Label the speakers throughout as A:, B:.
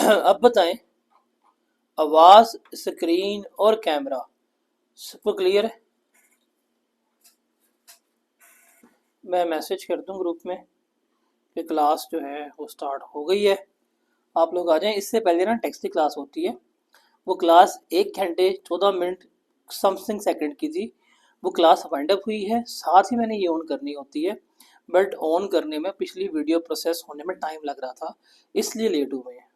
A: अब बताएं, आवाज, स्क्रीन और कैमरा सबको क्लियर है? मैं मैसेज कर दूं ग्रुप में कि क्लास जो है वो स्टार्ट हो गई है, आप लोग आ जाएं। इससे पहले ना टेक्स्ट की क्लास होती है, वो क्लास 1 घंटे 14 मिनट समथिंग सेकंड की थी। वो क्लास वाइंड अप हुई है, साथ ही मैंने ये ऑन करनी होती है, बट ऑन करने में पिछली वीडियो प्रोसेस होने में टाइम लग रहा था, इसलिए लेट हुए हैं।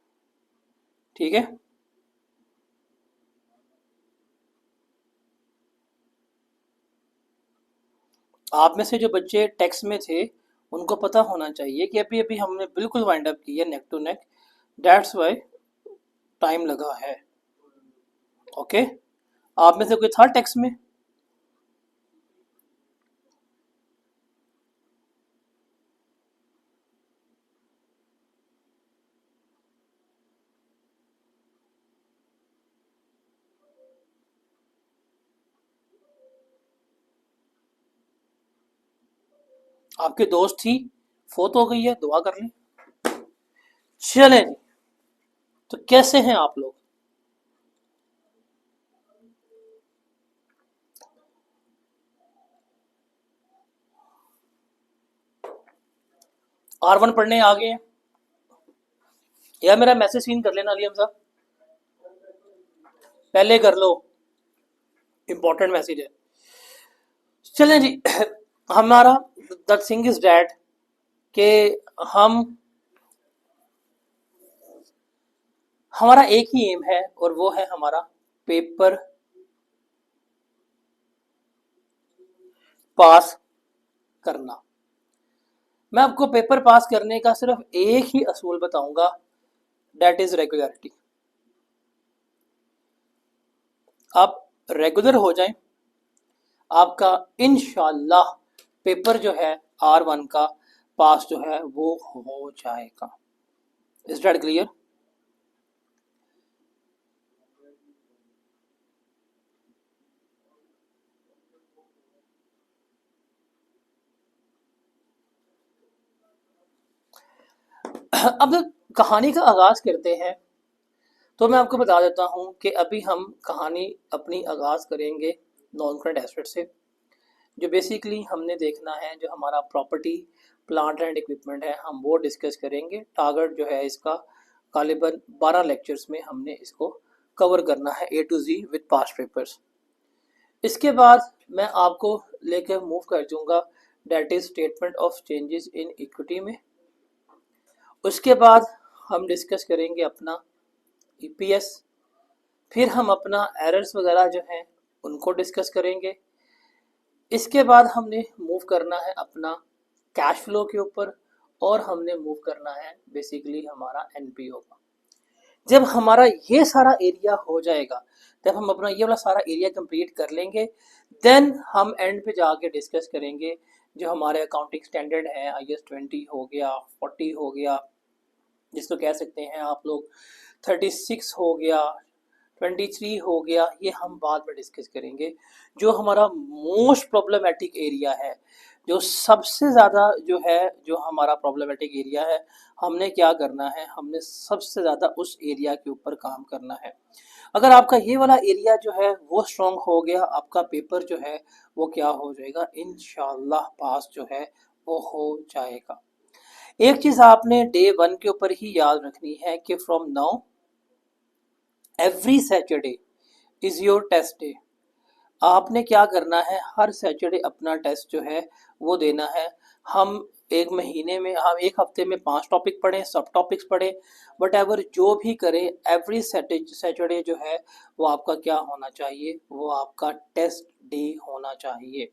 A: ठीक है, आप में से जो बच्चे टेक्स्ट में थे उनको पता होना चाहिए कि अभी अभी हमने बिल्कुल वाइंड अप की है neck to neck, that's why time लगा है। ओके, आप में से कोई था टेक्स्ट में? आपके दोस्त थी, फोत हो गई है, दुआ कर लें। चलें जी, तो कैसे हैं आप लोग? R1 पढ़ने आ गए हैं? यार मेरा मैसेज सीन कर लेना अलीम साहब, पहले कर लो, इंपॉर्टेंट मैसेज है। चलें जी, हमारा द थिंग इज डैट कि हम हमारा एक ही एम है और वो है हमारा पेपर पास करना। मैं आपको पेपर पास करने का सिर्फ एक ही असूल बताऊंगा, दैट इज रेगुलरिटी। आप रेगुलर हो जाएं, आपका इंशाल्लाह पेपर जो है R1 का पास जो है वो हो जाएगा। Is that clear? अब कहानी का आगाज करते हैं। तो मैं आपको बता देता हूँ कि अभी हम कहानी अपनी आगाज करेंगे नॉन करंट एसेट से, जो बेसिकली हमने देखना है, जो हमारा प्रॉपर्टी प्लांट एंड इक्विपमेंट है, हम वो डिस्कस करेंगे। टारगेट जो है इसका गालिबन 12 लेक्चर्स में हमने इसको कवर करना है A to Z with past papers. इसके बाद मैं आपको लेकर मूव कर दूंगा that is statement of changes in equity में। उसके बाद हम डिस्कस करेंगे अपना EPS, फिर हम अपना एरर्स वगैरह जो हैं उनको डिस्कस करेंगे। इसके बाद हमने मूव करना है अपना कैश फ्लो के ऊपर, और हमने मूव करना है बेसिकली हमारा NPO का। जब हमारा ये सारा एरिया हो जाएगा, जब हम अपना ये वाला सारा एरिया कंप्लीट कर लेंगे, देन हम एंड पे जाके डिस्कस करेंगे जो हमारे अकाउंटिंग स्टैंडर्ड है, IS 20 हो गया, 40 हो गया, जिसको कह सकते हैं आप लोग 36 हो गया, 23 हो गया, ये हम बाद में डिस्कस करेंगे। जो हमारा मोस्ट प्रॉब्लमेटिक एरिया है, जो सबसे ज़्यादा जो है, जो हमारा प्रॉब्लमेटिक एरिया है, हमने क्या करना है, हमने सबसे ज़्यादा उस एरिया के ऊपर काम करना है। अगर आपका ये वाला एरिया जो है वो स्ट्रॉन्ग हो गया, आपका पेपर जो है वो क्या हो जाएगा, इंशाल्लाह पास जो है वो हो जाएगा। एक चीज़ आपने डे 1 के ऊपर ही याद रखनी है कि from now every Saturday is your test day. आपने क्या करना है, हर सैटरडे अपना टेस्ट जो है वो देना है। हम एक महीने में, हम एक हफ्ते में 5 टॉपिक पढ़ें, सब टॉपिक्स पढ़ें, वट एवर जो भी करें, एवरी सैटरडे जो है वो आपका क्या होना चाहिए, वो आपका टेस्ट डे होना चाहिए।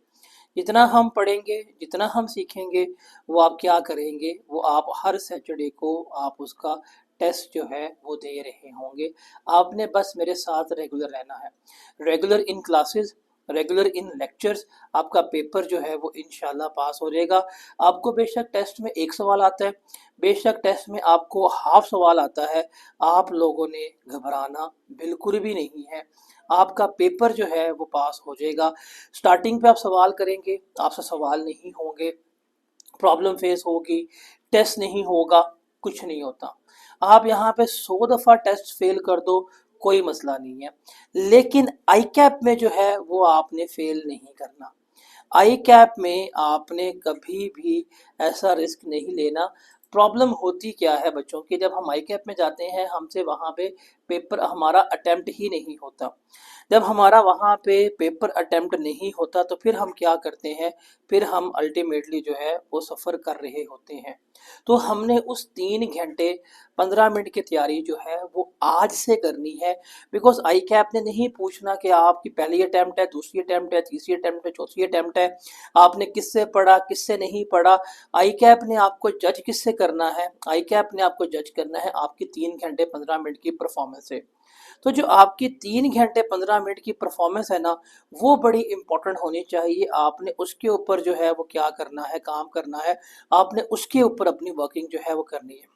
A: जितना हम पढ़ेंगे, जितना हम सीखेंगे, वो आप क्या करेंगे, वो आप हर सैटरडे को आप उसका टेस्ट जो है वो दे रहे होंगे। आपने बस मेरे साथ रेगुलर रहना है, regular in classes, regular in lectures. आपका पेपर जो है वो इंशाल्लाह पास हो जाएगा। आपको बेशक टेस्ट में 1 सवाल आता है, बेशक टेस्ट में आपको हाफ सवाल आता है, आप लोगों ने घबराना बिल्कुल भी नहीं है। आपका पेपर जो है वो पास हो जाएगा। स्टार्टिंग पे आप सवाल करेंगे, आपसे सवाल नहीं होंगे, प्रॉब्लम फेस होगी, टेस्ट नहीं होगा, कुछ नहीं होता। आप यहाँ पे 100 दफ़ा टेस्ट फेल कर दो, कोई मसला नहीं है। लेकिन आई कैप में जो है वो आपने फेल नहीं करना। आई कैप में आपने कभी भी ऐसा रिस्क नहीं लेना। प्रॉब्लम होती क्या है बच्चों की, जब हम आई कैप में जाते हैं हमसे वहाँ पे पेपर हमारा अटेम्प्ट ही नहीं होता। जब हमारा वहाँ पे पेपर अटेम्प्ट नहीं होता तो फिर हम क्या करते हैं, फिर हम अल्टीमेटली जो है वो सफ़र कर रहे होते हैं। तो हमने उस 3 घंटे 15 मिनट की तैयारी जो है वो आज से करनी है। बिकॉज आई कैप ने नहीं पूछना कि आपकी पहली अटैम्प्ट है, दूसरी अटैम्प्ट है, तीसरी अटैम्प्ट है, चौथी अटैम्प्ट है, आपने किससे पढ़ा किससे नहीं पढ़ा। आई कैप ने आपको जज किससे करना है, आई कैप ने आपको जज करना है आपकी 3 घंटे 15 मिनट की परफॉर्मेंस से। तो जो आपकी 3 घंटे 15 मिनट की परफॉर्मेंस है ना, वो बड़ी इंपॉर्टेंट होनी चाहिए। आपने उसके ऊपर जो है वो क्या करना है, काम करना है, आपने उसके ऊपर अपनी वर्किंग जो है वो करनी है।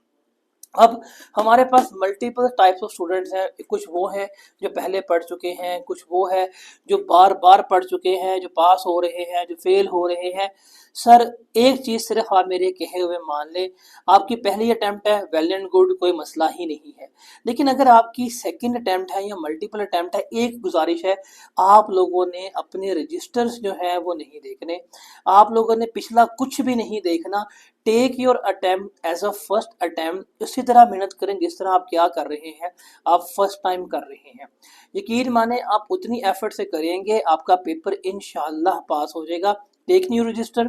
A: अब हमारे पास मल्टीपल टाइप्स ऑफ स्टूडेंट्स हैं। कुछ वो हैं जो पहले पढ़ चुके हैं, कुछ वो है जो बार बार पढ़ चुके हैं, जो पास हो रहे हैं, जो फेल हो रहे हैं। सर एक चीज़ सिर्फ आप मेरे कहे हुए मान लें, आपकी पहली अटैम्प्ट है, वेल एंड गुड, कोई मसला ही नहीं है। लेकिन अगर आपकी सेकंड अटैम्प्ट है या मल्टीपल अटैम्प्ट है, एक गुजारिश है, आप लोगों ने अपने रजिस्टर्स जो है वो नहीं देखने, आप लोगों ने पिछला कुछ भी नहीं देखना। Take your attempt as a first attempt, उसी तरह मेहनत करें जिस तरह आप क्या कर रहे हैं, आप फर्स्ट टाइम कर रहे हैं। यकीन माने आप उतनी एफर्ट से करेंगे, आपका पेपर इंशाल्लाह पास हो जाएगा। टेक न्यू रजिस्टर,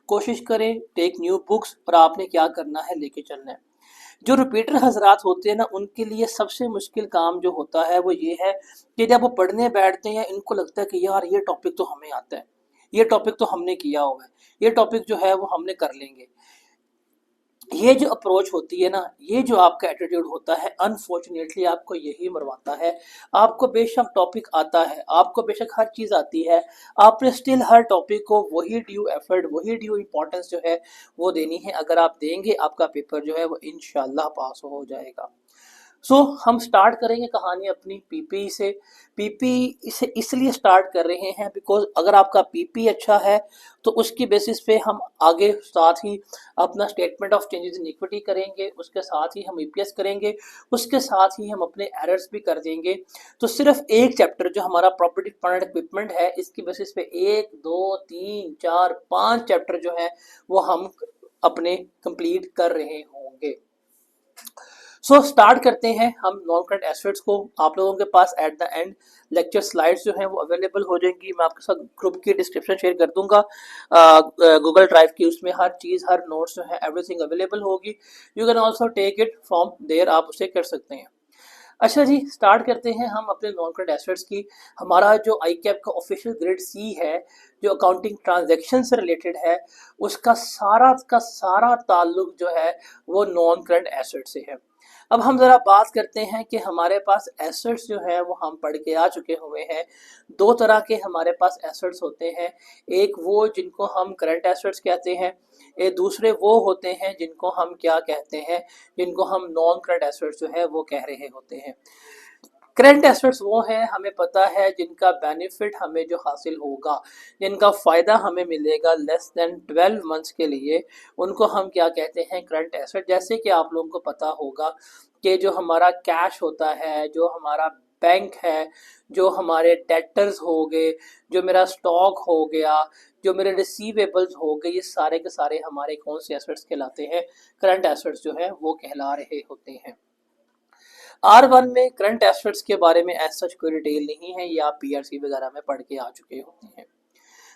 A: कोशिश करें, टेक न्यू बुक्स, और आपने क्या करना है, लेके चलना है। जो रिपीटर हजरात होते हैं ना, उनके लिए सबसे मुश्किल काम जो होता है वो ये है कि जब वो पढ़ने बैठते हैं इनको लगता है कि यार ये टॉपिक तो हमें आता है, ये टॉपिक तो हमने किया हुआ है, ये टॉपिक जो है वो हमने कर लेंगे। ये जो अप्रोच होती है ना, ये जो आपका एटीट्यूड होता है, अनफॉर्चुनेटली आपको यही मरवाता है। आपको बेशक टॉपिक आता है, आपको बेशक हर चीज़ आती है, आपने स्टिल हर टॉपिक को वही ड्यू एफर्ट, वही ड्यू इंपॉर्टेंस जो है वो देनी है। अगर आप देंगे आपका पेपर जो है वो इंशाल्लाह पास हो जाएगा। हम स्टार्ट करेंगे कहानी अपनी पीपी से। पीपी इसे इसलिए स्टार्ट कर रहे हैं बिकॉज अगर आपका पीपी अच्छा है तो उसकी बेसिस पे हम आगे साथ ही अपना statement of changes in equity करेंगे, उसके साथ ही हम ईपीएस करेंगे, उसके साथ ही हम अपने एरर्स भी कर देंगे। तो सिर्फ एक चैप्टर जो हमारा प्रॉपर्टी प्लांट इक्विपमेंट है, इसकी बेसिस पे 1 2 3 4 5 चैप्टर जो है वो हम अपने कंप्लीट कर रहे होंगे। स्टार्ट करते हैं हम नॉन करंट एसेट्स को। आप लोगों के पास at the end lecture slides जो हैं वो अवेलेबल हो जाएंगी। मैं आपके साथ ग्रुप की डिस्क्रिप्शन शेयर कर दूंगा गूगल ड्राइव की, उसमें हर चीज़, हर नोट्स जो है एवरीथिंग अवेलेबल होगी। You can also take it from there, आप उसे कर सकते हैं। अच्छा जी, स्टार्ट करते हैं हम अपने नॉन करंट एसेट्स की। हमारा जो आई कैप का ऑफिशियल ग्रेड सी है, जो अकाउंटिंग ट्रांजैक्शन से रिलेटेड है, उसका सारा का सारा ताल्लुक जो है वो नॉन करंट एसेट से है। अब हम ज़रा बात करते हैं कि हमारे पास एसेट्स जो है वो हम पढ़ के आ चुके हुए हैं। दो तरह के हमारे पास एसेट्स होते हैं, एक वो जिनको हम करंट एसेट्स कहते हैं, एक दूसरे वो होते हैं जिनको हम क्या कहते हैं, जिनको हम नॉन करंट एसेट्स जो है वो कह रहे होते हैं। करंट एसेट्स वो हैं, हमें पता है, जिनका बेनिफिट हमें जो हासिल होगा, जिनका फ़ायदा हमें मिलेगा लेस देन 12 मंथ्स के लिए, उनको हम क्या कहते हैं, करंट एसेट। जैसे कि आप लोगों को पता होगा कि जो हमारा कैश होता है, जो हमारा बैंक है, जो हमारे डेटर्स हो गए, जो मेरा स्टॉक हो गया, जो मेरे रिसीवेबल्स हो गए, ये सारे के सारे हमारे कौन से एसेट्स कहलाते हैं, करंट एसेट्स जो है वो कहला रहे होते हैं। R1 में करंट एसेट्स के बारे में ऐसा सच कोई डिटेल नहीं है, ये आप पीआरसी वगैरह में पढ़ के आ चुके होते हैं।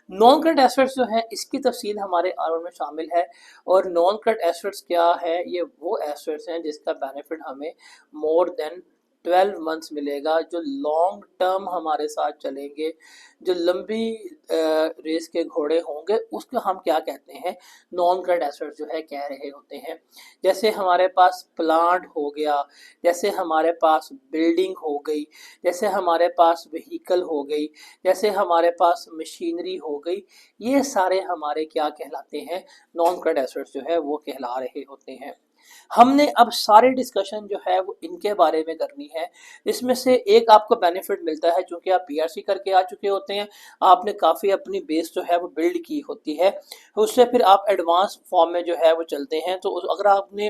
A: नॉन करंट एसेट्स जो है इसकी तफसील हमारे R1 में शामिल है। और नॉन करंट एसेट्स क्या है, ये वो एसेट्स हैं जिसका बेनिफिट हमें मोर देन 12 मंथ्स मिलेगा, जो लॉन्ग टर्म हमारे साथ चलेंगे, जो लंबी रेस के घोड़े होंगे, उसको हम क्या कहते हैं, नॉन करंट एसेट्स जो है कह रहे होते हैं। जैसे हमारे पास प्लांट हो गया, जैसे हमारे पास बिल्डिंग हो गई, जैसे हमारे पास व्हीकल हो गई, जैसे हमारे पास मशीनरी हो गई, ये सारे हमारे क्या कहलाते हैं, नॉन करंट एसेट्स जो है वो कहला रहे होते हैं। हमने अब सारे डिस्कशन जो है वो इनके बारे में करनी है। इसमें से एक आपको बेनिफिट मिलता है, क्योंकि आप पीआरसी करके आ चुके होते हैं, आपने काफ़ी अपनी बेस जो है वो बिल्ड की होती है, उससे फिर आप एडवांस फॉर्म में जो है वो चलते हैं। तो अगर आपने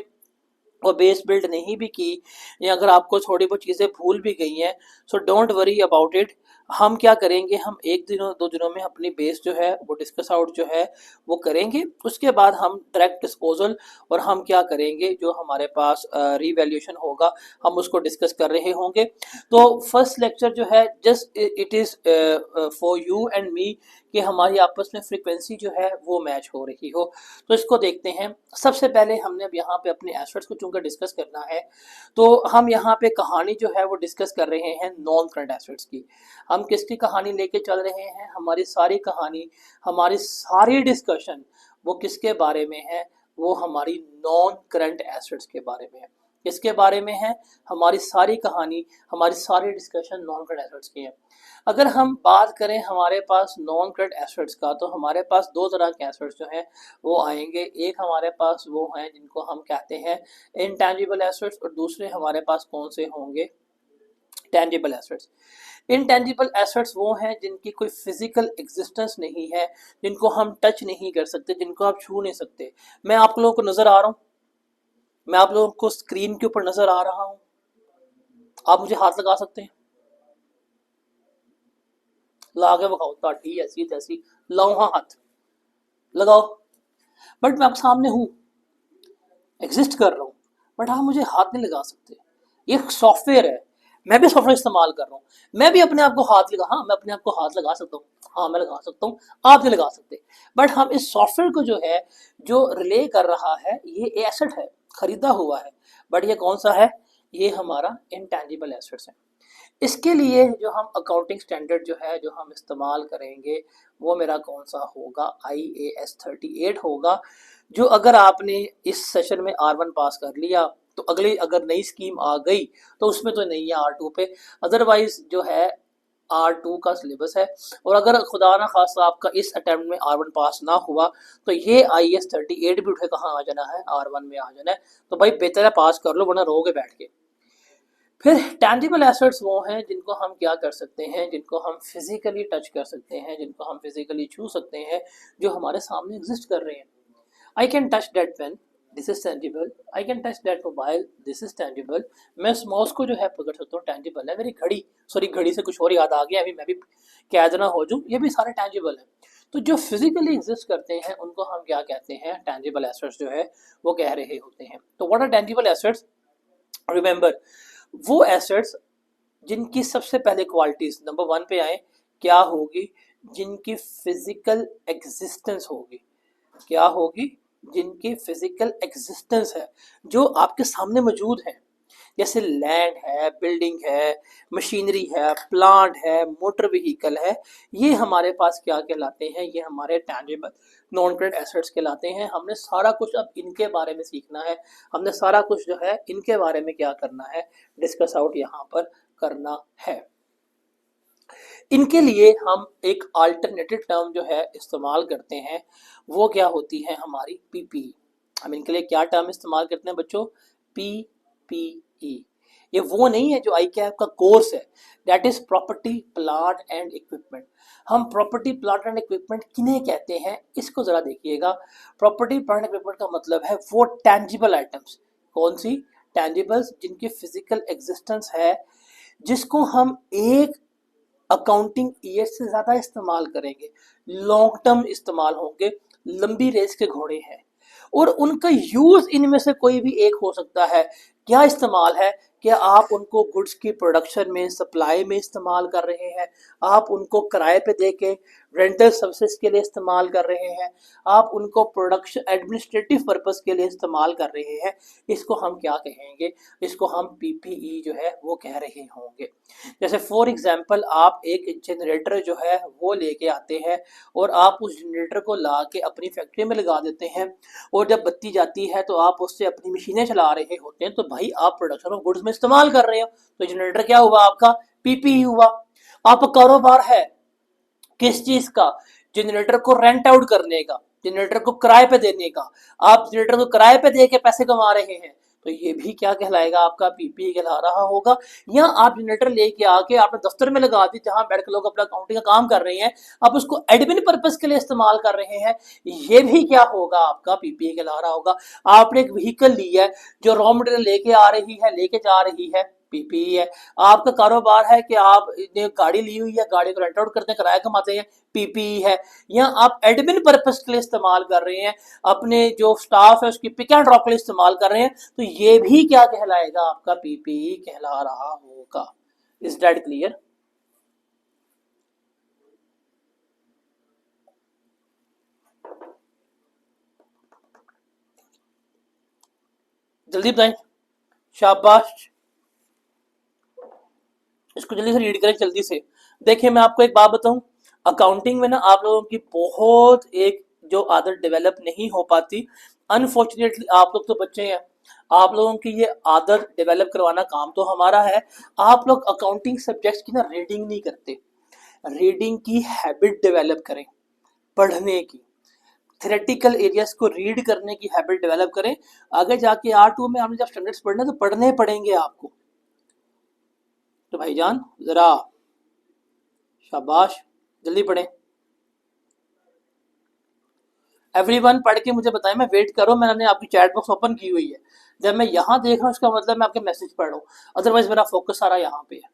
A: और बेस बिल्ड नहीं भी की, या अगर आपको थोड़ी बहुत चीज़ें भूल भी गई हैं, so don't worry about it. हम क्या करेंगे, हम एक दिनों दो दिनों में अपनी बेस जो है वो डिस्कस आउट जो है वो करेंगे। उसके बाद हम डायरेक्ट डिस्पोजल और हम क्या करेंगे, जो हमारे पास रीवैल्यूएशन होगा हम उसको डिस्कस कर रहे होंगे। तो फर्स्ट लेक्चर जो है just it is for you and me, कि हमारी आपस में फ्रीक्वेंसी जो है वो मैच हो रही हो। तो इसको देखते हैं। सबसे पहले हमने अब यहाँ पे अपने एसेट्स को चूंकि डिस्कस करना है, तो हम यहाँ पे कहानी जो है वो डिस्कस कर रहे हैं नॉन करंट एसेट्स की। हम किसकी कहानी लेके चल रहे हैं, हमारी सारी कहानी, हमारी सारी डिस्कशन वो किसके बारे में है, वो हमारी नॉन करंट एसेट्स के बारे में है। किसके बारे में है, हमारी सारी कहानी, हमारी सारी डिस्कशन नॉन करंट एसेट्स की है। अगर हम बात करें हमारे पास नॉन करंट एसेट्स का, तो हमारे पास दो तरह के एसेट्स जो हैं वो आएंगे। एक हमारे पास वो हैं जिनको हम कहते हैं इनटैंजिबल एसेट्स, और दूसरे हमारे पास कौन से होंगे, टैंजिबल एसेट्स। इनटैंजिबल एसेट्स वो हैं जिनकी कोई फिजिकल एग्जिस्टेंस नहीं है, जिनको हम टच नहीं कर सकते, जिनको आप छू नहीं सकते। मैं आप लोगों को नजर आ रहा हूँ, मैं आप लोगों को स्क्रीन के ऊपर नजर आ रहा हूँ, आप मुझे हाथ लगा सकते हैं, ला के बखाओ ताटी ऐसी तैसी, लाओ हाँ हाथ लगाओ। बट मैं आप सामने हूँ, एग्जिस्ट कर रहा हूँ, बट आप मुझे हाथ नहीं लगा सकते। ये सॉफ्टवेयर है, मैं भी सॉफ्टवेयर इस्तेमाल कर रहा हूँ, मैं भी अपने आप को हाथ लगा, हाँ मैं अपने आप को हाथ लगा सकता हूँ, हाँ मैं लगा सकता हूँ, आप नहीं लगा सकते। बट हम इस सॉफ्टवेयर को जो है, जो रिले कर रहा है, ये एसेट है, खरीदा हुआ है। बट ये कौन सा है, ये हमारा इनटैंजिबल एसेट्स है। इसके लिए जो हम अकाउंटिंग स्टैंडर्ड जो है जो हम इस्तेमाल करेंगे, वो मेरा कौन सा होगा, IAS 38 होगा। जो अगर आपने इस सेशन में R1 पास कर लिया, तो अगली अगर नई स्कीम आ गई तो उसमें तो नहीं है R2 पे, अदरवाइज जो है R2 का सिलेबस है। और अगर खुदा ना खास्ता आपका इस अटेम्प्ट में R1 पास ना हुआ, तो ये IAS 38 भी उठे कहाँ आ जाना है, R1 में आ जाना है। तो भाई बेहतर है पास कर लो, वरना रहोगे बैठ के। फिर टैंजिबल एसेट्स वो हैं जिनको हम क्या कर सकते हैं, जिनको हम फिजिकली टच कर सकते हैं, जिनको हम फिजिकली छू सकते हैं, जो हमारे सामने एग्जिस्ट कर रहे हैं। I can touch that pain, this is tangible. I can touch that mobile, this is tangible. मैं उस माउस को जो है पकड़ सकता हूँ, टेंजिबल है। मेरी घड़ी, सॉरी घड़ी से कुछ और याद आ गया, अभी मैं भी कैद ना हो जाऊँ, ये भी सारे टेंजिबल है। तो जो फिजिकली एग्जिस्ट करते हैं उनको हम क्या कहते हैं, टेंजिबल एसेट्स जो है वो कह रहे होते हैं। तो what are tangible assets, remember, वो एसेट्स जिनकी सबसे पहले क्वालिटीज नंबर 1 पे आए, क्या होगी, जिनकी फिजिकल एग्जिस्टेंस होगी। क्या होगी, जिनकी फिजिकल एग्जिस्टेंस है, जो आपके सामने मौजूद है। जैसे लैंड है, बिल्डिंग है, मशीनरी है, प्लांट है, मोटर व्हीकल है, ये हमारे पास क्या कहलाते हैं, ये हमारे टैंजिबल नॉन करंट एसेट्स कहलाते हैं। हमने सारा कुछ अब इनके बारे में सीखना है, हमने सारा कुछ जो है इनके बारे में क्या करना है, डिस्कस आउट यहाँ पर करना है। इनके लिए हम एक अल्टरनेटिव टर्म जो है इस्तेमाल करते हैं, वो क्या होती है, हमारी पीपीई। हम इनके लिए क्या टर्म इस्तेमाल करते हैं बच्चों, पीपीई। ये वो नहीं है जो आई कैप का कोर्स है, that is property plant and equipment. हम प्रॉपर्टी प्लांट एंड इक्विपमेंट किन्हें कहते हैं, इसको जरा देखिएगा। प्रॉपर्टी प्लांट इक्विपमेंट का मतलब है वो टैंजिबल आइटम्स। कौन सी, टैंजिबल्स, जिनकी फिजिकल एग्जिस्टेंस है, जिसको हम एक अकाउंटिंग ईयर से ज्यादा इस्तेमाल करेंगे, लॉन्ग टर्म इस्तेमाल होंगे, लंबी रेस के घोड़े हैं, और उनका यूज इनमें से कोई भी एक हो सकता है। क्या इस्तेमाल है, क्या आप उनको गुड्स की प्रोडक्शन में, सप्लाई में इस्तेमाल कर रहे हैं, आप उनको किराए पे दे के रेंटल सर्विसेज के लिए इस्तेमाल कर रहे हैं, आप उनको प्रोडक्शन एडमिनिस्ट्रेटिव पर्पस के लिए इस्तेमाल कर रहे हैं, इसको हम क्या कहेंगे, इसको हम पीपीई जो है वो कह रहे होंगे। जैसे फॉर एग्जांपल आप एक जनरेटर जो है वो लेके आते हैं, और आप उस जनरेटर को ला के अपनी फैक्ट्री में लगा देते हैं, और जब बत्ती जाती है तो आप उससे अपनी मशीनें चला रहे होते हैं, तो भाई आप प्रोडक्शन ऑफ गुड्स में इस्तेमाल कर रहे हो। तो जनरेटर क्या हुआ, आपका पीपीई हुआ। आपका कारोबार है किस चीज का, जनरेटर को रेंट आउट करने का, जनरेटर को किराए पे देने का। आप जनरेटर को किराए पे दे के पैसे कमा रहे हैं, तो ये भी क्या कहलाएगा, आपका पीपीई कहला रहा होगा। या आप जनरेटर लेके आके आपने दफ्तर में लगा दी जहां बैठ के लोग अपना अकाउंटिंग का काम कर रहे हैं, आप उसको एडमिन पर्पस के लिए इस्तेमाल कर रहे हैं, ये भी क्या होगा, आपका पीपीई कहला रहा होगा। आपने एक व्हीकल ली है जो रॉ मटेरियल लेके आ रही है, लेके जा रही है, पीपीई है। आपका कारोबार है कि आप गाड़ी ली हुई है, गाड़ी को रेंट आउट करते हैं, किराया कमाते हैं, पीपीई है। या आप एडमिन पर्पस के लिए इस्तेमाल कर रहे हैं, अपने जो स्टाफ है उसकी पिक एंड ड्रॉप के लिए इस्तेमाल कर रहे हैं, तो ये भी क्या कहलाएगा, आपका पीपीई कहला रहा होगा। Is that clear? जल्दी बताएं, शाबाश, इसको जल्दी से रीड करें, जल्दी से। देखिए मैं आपको एक बात बताऊं, अकाउंटिंग में ना आप लोगों की बहुत एक जो आदत डेवलप नहीं हो पाती, अनफॉर्चुनेटली आप लोग तो बच्चे हैं, आप लोगों की ये आदत डेवलप करवाना काम तो हमारा है। आप लोग अकाउंटिंग सब्जेक्ट्स की ना रीडिंग नहीं करते, रीडिंग की हैबिट डेवलप करें, पढ़ने की, थ्योरेटिकल एरियाज को रीड करने की हैबिट डेवलप करें। आगे जाके R2 में आपने जब स्टैंडर्ड्स पढ़ने तो पढ़ने पड़ेंगे आपको। तो भाईजान जरा शाबाश, जल्दी पढ़ें। एवरीवन पढ़ के मुझे बताएं, मैं वेट करो, मैंने आपकी चैट बॉक्स ओपन की हुई है। जब मैं यहाँ देख रहा हूँ इसका मतलब मैं आपके मैसेज पढ़ रहा हूँ, अदरवाइज मेरा फोकस सारा यहाँ पे है।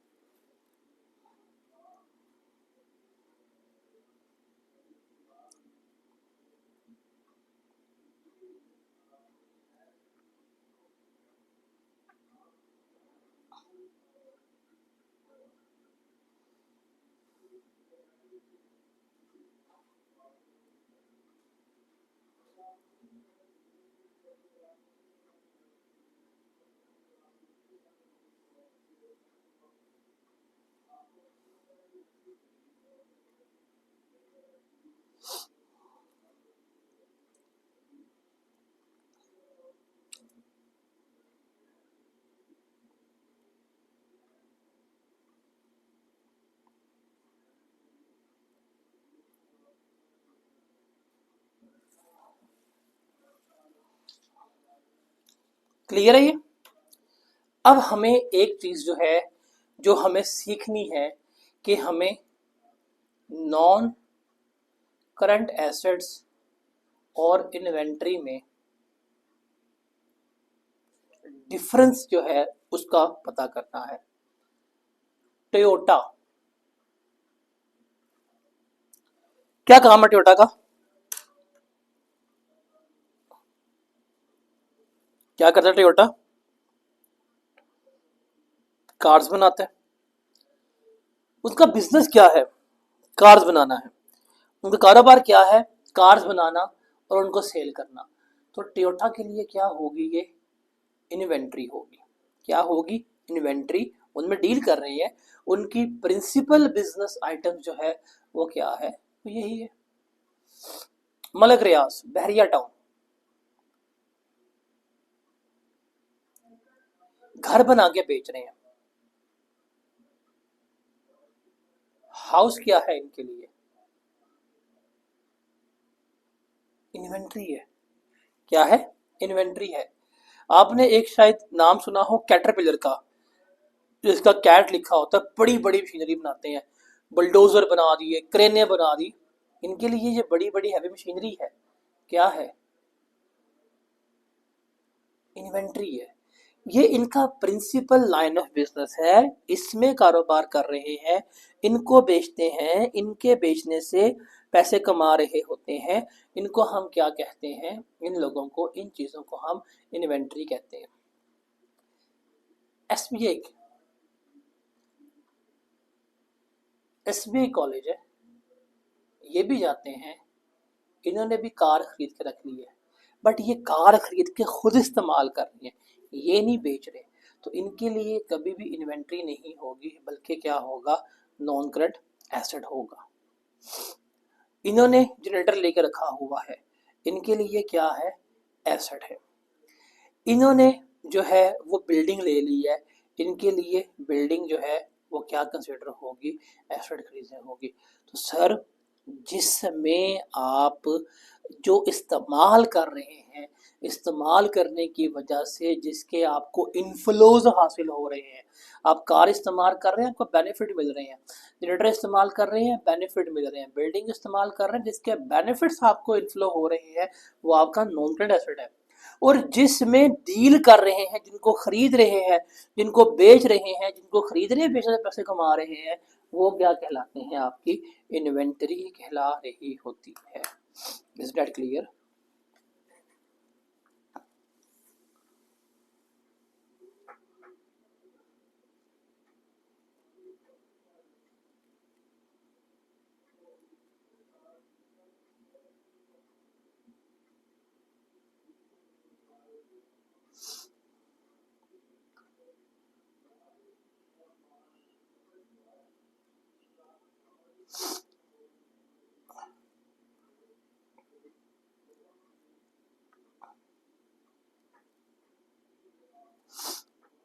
A: क्लियर है ये? अब हमें एक चीज जो है, जो हमें सीखनी है, कि हमें नॉन करंट एसेट्स और इन्वेंट्री में डिफरेंस जो है उसका पता करना है। टोयोटा, क्या काम है टोयोटा का? क्या करता है टोयोटा? कार्स बनाता है। उसका बिजनेस क्या है? कार्स बनाना है। उनका कारोबार क्या है? कार्स बनाना और उनको सेल करना। तो टोयोटा के लिए क्या होगी, ये इन्वेंट्री होगी। क्या होगी? इन्वेंट्री। उनमें डील कर रही है, उनकी प्रिंसिपल बिजनेस आइटम जो है वो क्या है, तो यही है। मलक रियाज, बहरिया टाउन, घर बना के बेच रहे हैं। हाउस क्या है इनके लिए? इन्वेंट्री है। क्या है? इन्वेंट्री है। आपने एक शायद नाम सुना हो कैटरपिलर का, जिसका कैट लिखा होता है, बड़ी बड़ी मशीनरी बनाते हैं, बुलडोजर बना दिए, क्रेने बना दी। इनके लिए ये बड़ी बड़ी हैवी मशीनरी है, क्या है? इन्वेंट्री है। ये इनका प्रिंसिपल लाइन ऑफ बिजनेस है, इसमें कारोबार कर रहे हैं, इनको बेचते हैं, इनके बेचने से पैसे कमा रहे होते हैं। इनको हम क्या कहते हैं? इन लोगों को, इन चीज़ों को हम इन्वेंट्री कहते हैं। एसबीआई, एसबीआई कॉलेज है, ये भी जाते हैं, इन्होंने भी कार खरीद के रख ली है, बट ये कार खरीद के खुद इस्तेमाल कर रही है, ये नहीं बेच रहे। तो इनके लिए कभी भी इन्वेंट्री नहीं होगी, बल्कि क्या होगा, नॉन करंट एसेट होगा। इन्होंने जनरेटर लेके रखा हुआ है, इनके लिए क्या है? एसेट है। इन्होंने जो है वो बिल्डिंग ले ली है, इनके लिए बिल्डिंग जो है वो क्या कंसिडर होगी? एसेट खरीदने होगी। तो सर जिसमें आप जो इस्तेमाल कर रहे हैं, इस्तेमाल करने की वजह से जिसके आपको इन्फ्लोज हासिल हो रहे हैं। आप कार इस्तेमाल कर रहे हैं, आपको बेनिफिट मिल रहे हैं। जनरेटर इस्तेमाल कर रहे हैं, बेनिफिट मिल रहे हैं। बिल्डिंग इस्तेमाल कर रहे हैं, जिसके बेनिफिट्स आपको इन्फ्लो हो रहे हैं, वो आपका नॉन करेंट एसेट है। और जिसमें डील कर रहे हैं, जिनको खरीद रहे हैं, जिनको बेच रहे हैं, जिनको खरीद रहे हैं, बेच रहे पैसे कमा रहे हैं, वो क्या कहलाते हैं? आपकी इन्वेंटरी कहला रही होती है। Is that clear?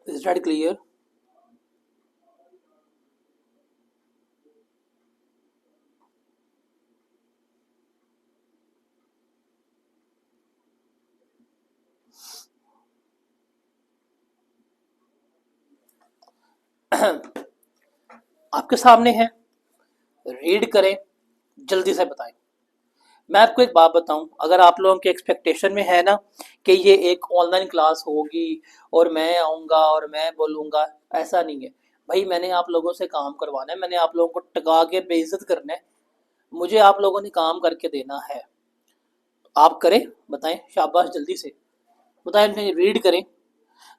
A: Is that clear? आपके सामने है, रीड करें, जल्दी से बताएं। मैं आपको एक बात बताऊं, अगर आप लोगों के एक्सपेक्टेशन में है ना कि ये एक ऑनलाइन क्लास होगी और मैं आऊँगा और मैं बोलूँगा, ऐसा नहीं है भाई। मैंने आप लोगों से काम करवाना है, मैंने आप लोगों को टका के बेइज्जत करना है। मुझे आप लोगों ने काम करके देना है। आप करें, बताएं, शाबाश, जल्दी से बताएं, रीड करें।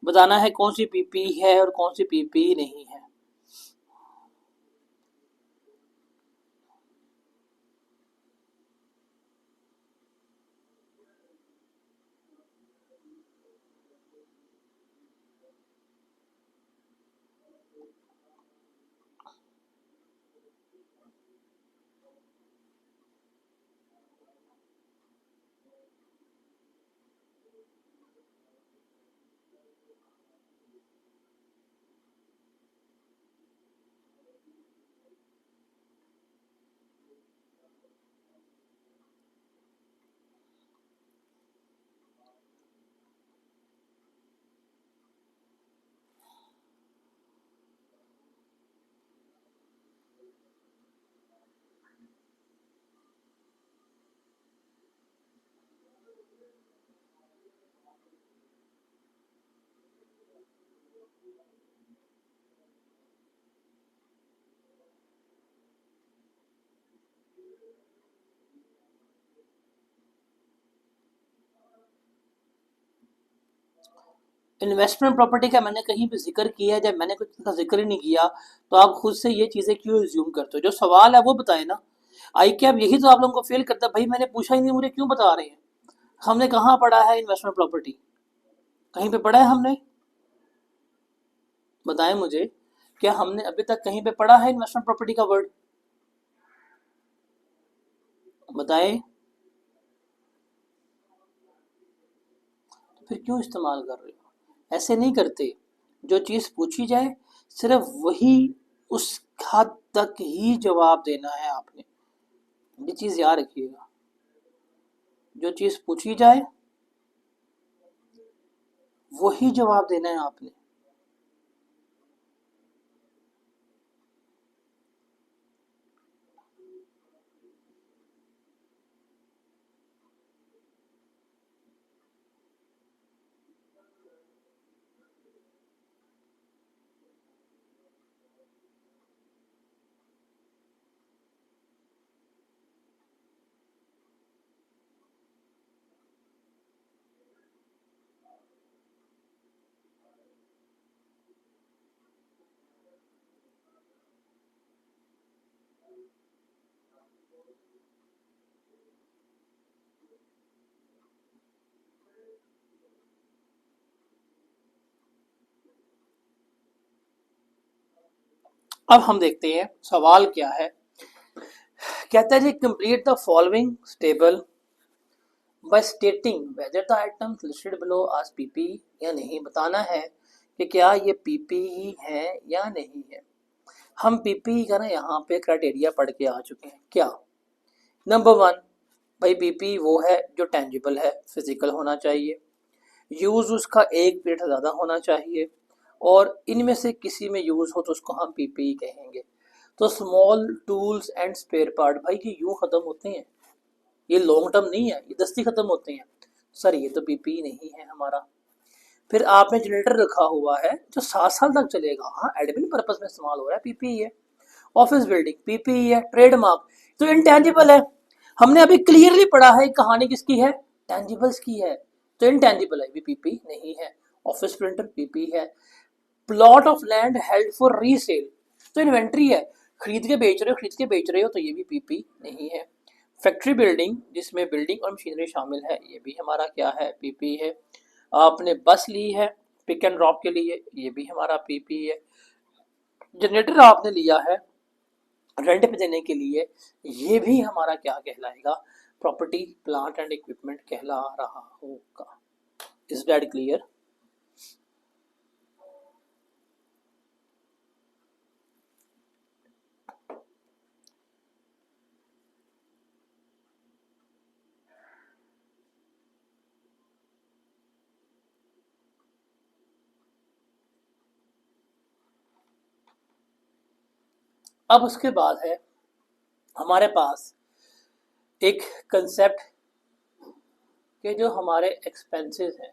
A: बताना है कौन सी पीपी है और कौन सी पीपी नहीं है। इन्वेस्टमेंट प्रॉपर्टी का मैंने कहीं पे जिक्र किया है? जब मैंने कुछ का जिक्र ही नहीं किया तो आप खुद से ये चीज़ें क्यों रिज्यूम करते हो? जो सवाल है वो बताएं ना। आई कैब यही तो आप लोगों को फेल करता है। भाई मैंने पूछा ही नहीं, मुझे क्यों बता रहे हैं? हमने कहाँ पढ़ा है इन्वेस्टमेंट प्रॉपर्टी? कहीं पे पढ़ा है हमने? बताएं मुझे, क्या हमने अभी तक कहीं पे पढ़ा है इन्वेस्टमेंट प्रॉपर्टी का वर्ड? बताएं। तो फिर क्यों इस्तेमाल कर रहे हो? ऐसे नहीं करते। जो चीज़ पूछी जाए सिर्फ वही, उस हद तक ही जवाब देना है आपने। ये चीज़ याद रखिएगा। जो चीज़ पूछी जाए वही जवाब देना है आपने। अब हम देखते हैं सवाल क्या है। कहता है जी, complete the following table by stating whether the items listed below as PP या नहीं। बताना है कि क्या ये पीपी है या नहीं है। हम पीपी का ना यहाँ पे क्राइटेरिया पढ़ के आ चुके हैं। क्या नंबर वन, भाई पीपी वो है जो टेंजिबल है, फिजिकल होना चाहिए, यूज़ उसका एक पीरियड से ज़्यादा होना चाहिए, और इनमें से किसी में यूज़ हो तो उसको हम पीपीई कहेंगे। तो small tools and spare part भाई ये यूँ ख़त्म होते हैं, ये लॉन्ग टर्म नहीं है, ये दस्ती ख़त्म होते हैं। सर ये तो पीपीई नहीं है हमारा। फिर आपने जनरेटर रखा हुआ है जो 7 साल तक चलेगा, हाँ एडमिन पर्पज में इस्तेमाल हो रहा है, पीपीई है। ऑफिस बिल्डिंग पीपीई है। ट्रेडमार्क तो इंटेंजिबल है, हमने अभी क्लियरली पढ़ा है कहानी किसकी है, टेंजिबल्स की है, तो इंटेंजिबल है, पीपीई नहीं है। ऑफिस प्रिंटर पीपीई है। Plot of land held for resale तो इन्वेंट्री है, खरीद के बेच रहे हो, खरीद के बेच रहे हो, तो ये भी पीपी नहीं है। फैक्ट्री बिल्डिंग जिसमें बिल्डिंग और मशीनरी शामिल है, ये भी हमारा क्या है, पीपी है। आपने बस ली है पिक एंड ड्रॉप के लिए, ये भी हमारा पीपी है। जनरेटर आपने लिया है रेंट पे देने के लिए, ये भी हमारा क्या कहलाएगा, प्रॉपर्टी प्लांट एंड इक्विपमेंट कहला रहा होगा। Is that clear? अब उसके बाद है हमारे पास एक कंसेप्ट के जो हमारे एक्सपेंसेस हैं,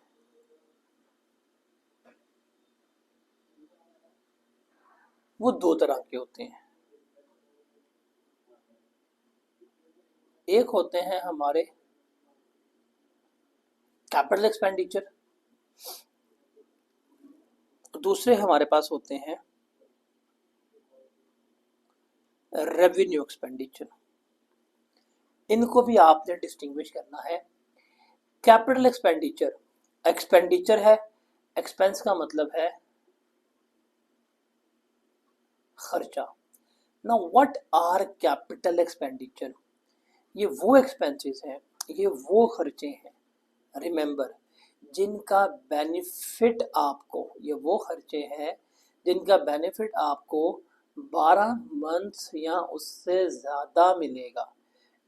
A: वो दो तरह के होते हैं। एक होते हैं हमारे कैपिटल एक्सपेंडिचर, दूसरे हमारे पास होते हैं रेवेन्यू एक्सपेंडिचर। इनको भी आपने डिस्टिंग्विश करना है। कैपिटल एक्सपेंडिचर एक्सपेंडिचर है, एक्सपेंस का मतलब है खर्चा। ना व्हाट आर कैपिटल एक्सपेंडिचर, ये वो एक्सपेंसेस हैं, ये वो खर्चे हैं, रिमेंबर, जिनका बेनिफिट आपको, ये वो खर्चे हैं जिनका बेनिफिट आपको 12 मंथ्स या उससे ज़्यादा मिलेगा,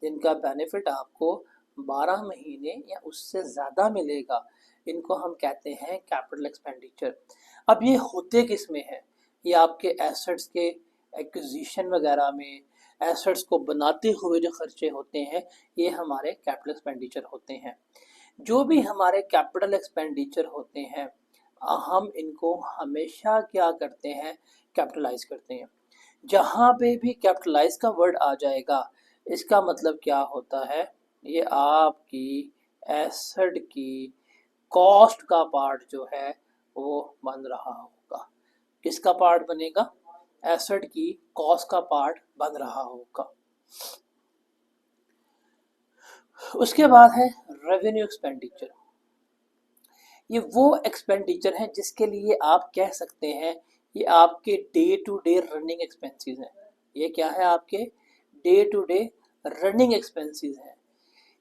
A: जिनका बेनिफिट आपको 12 महीने या उससे ज़्यादा मिलेगा, इनको हम कहते हैं कैपिटल एक्सपेंडिचर। अब ये होते किस में है, ये आपके एसेट्स के एक्विजिशन वगैरह में, एसेट्स को बनाते हुए जो खर्चे होते हैं, ये हमारे कैपिटल एक्सपेंडिचर होते हैं। जो भी हमारे कैपिटल एक्सपेंडिचर होते हैं, हम इनको हमेशा क्या करते हैं, कैपिटलाइज करते हैं। जहाँ पे भी कैपिटलाइज का वर्ड आ जाएगा, इसका मतलब क्या होता है, ये आपकी एसेट की कॉस्ट का पार्ट जो है वो बन रहा होगा। किसका पार्ट बनेगा, एसेट की कॉस्ट का पार्ट बन रहा होगा। उसके बाद है रेवेन्यू एक्सपेंडिचर। ये वो एक्सपेंडिचर है जिसके लिए आप कह सकते हैं ये आपके day to day running expenses हैं। ये क्या है, आपके day to day running expenses हैं।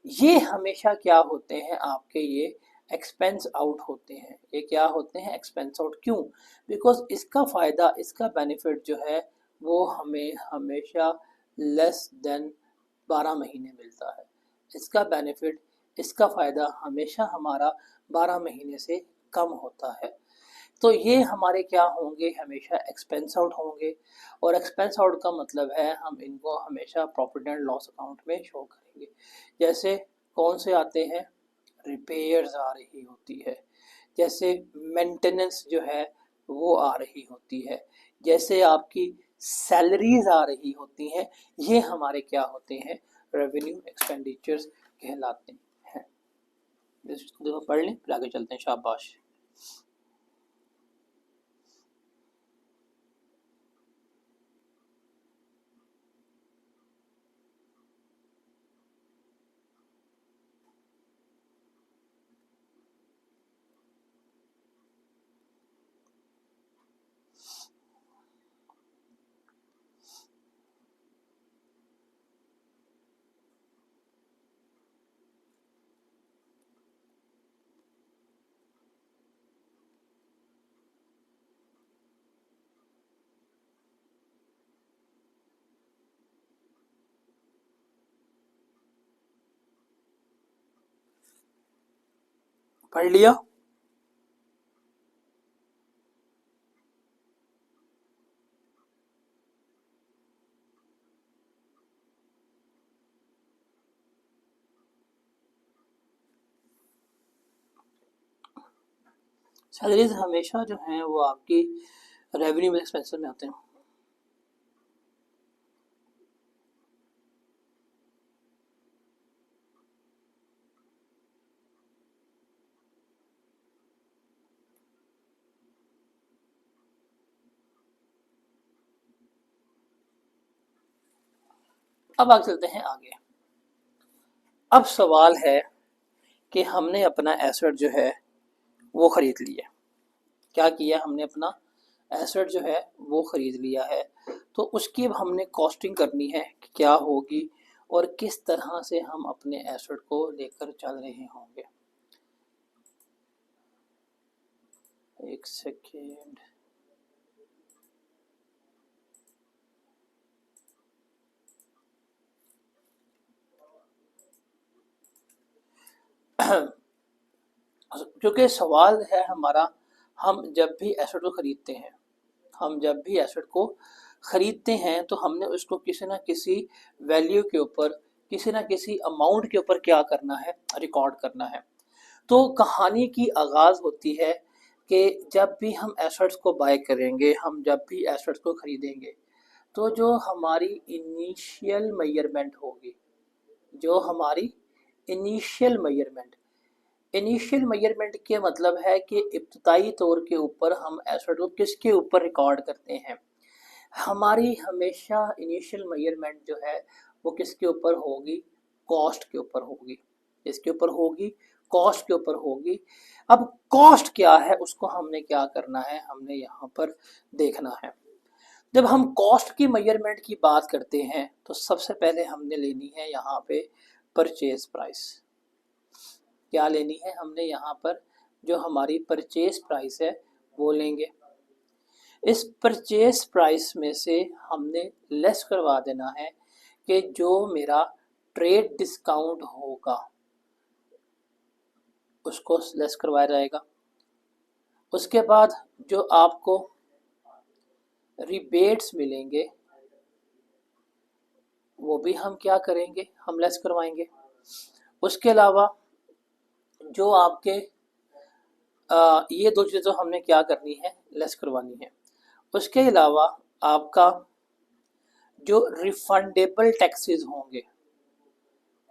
A: ये हमेशा क्या होते हैं, आपके ये एक्सपेंस आउट होते हैं। ये क्या होते हैं, एक्सपेंस आउट। क्यों? बिकॉज इसका फ़ायदा, इसका बेनिफिट जो है वो हमें हमेशा लेस देन 12 महीने मिलता है। इसका बेनिफिट, इसका फ़ायदा हमेशा हमारा 12 महीने से कम होता है। तो ये हमारे क्या होंगे, हमेशा एक्सपेंस आउट होंगे। और एक्सपेंस आउट का मतलब है हम इनको हमेशा प्रॉफिट एंड लॉस अकाउंट में शो करेंगे। जैसे कौन से आते हैं, रिपेयर्स आ रही होती है, जैसे मेंटेनेंस जो है वो आ रही होती है, जैसे आपकी सैलरीज आ रही होती हैं, ये हमारे क्या होते हैं, रेवेन्यू एक्सपेंडिचर्स कहलाते हैं। इसको पढ़ लें फिर आगे चलते हैं। शाबाश। पढ़ लिया। सैलरीज हमेशा जो हैं वो आपकी रेवेन्यू एक्सपेंसेस में आते हैं। अब आगे चलते हैं आगे। अब सवाल है कि हमने अपना एसेट जो है वो खरीद लिया। क्या किया हमने, अपना एसेट जो है वो खरीद लिया है, तो उसकी अब हमने कॉस्टिंग करनी है कि क्या होगी और किस तरह से हम अपने एसेट को लेकर चल रहे होंगे। एक सेकेंड। क्योंकि सवाल है हमारा, हम जब भी एसेट को खरीदते हैं, हम जब भी एसेट को खरीदते हैं तो हमने उसको किसी ना किसी वैल्यू के ऊपर, किसी ना किसी अमाउंट के ऊपर क्या करना है, रिकॉर्ड करना है। तो कहानी की आगाज़ होती है कि जब भी हम एसेट्स को बाय करेंगे, हम जब भी एसेट्स को खरीदेंगे, तो जो हमारी इनिशियल मेजरमेंट होगी, जो हमारी इनिशियल मेजरमेंट इनिशियल मेजरमेंट के मतलब है कि इब्तदाई तौर के ऊपर हम एसेट को किसके ऊपर रिकॉर्ड करते हैं। हमारी हमेशा इनिशियल मेजरमेंट जो है वो किसके ऊपर होगी, कॉस्ट के ऊपर होगी। इसके ऊपर होगी, कॉस्ट के ऊपर होगी। अब कॉस्ट क्या है उसको हमने क्या करना है, हमने यहाँ पर देखना है। जब हम कॉस्ट की मेजरमेंट की बात करते हैं तो सबसे पहले हमने लेनी है यहाँ पे परचेज प्राइस। क्या लेनी है हमने यहाँ पर, जो हमारी परचेज प्राइस है वो लेंगे। इस परचेज प्राइस में से हमने लेस करवा देना है कि जो मेरा ट्रेड डिस्काउंट होगा उसको लेस करवाया जाएगा। उसके बाद जो आपको रिबेट्स मिलेंगे वो भी हम क्या करेंगे, हम लेस करवाएंगे। उसके अलावा जो आपके ये दो चीज़ें तो हमने क्या करनी है, लेस करवानी है। उसके अलावा आपका जो रिफंडेबल टैक्सेस होंगे,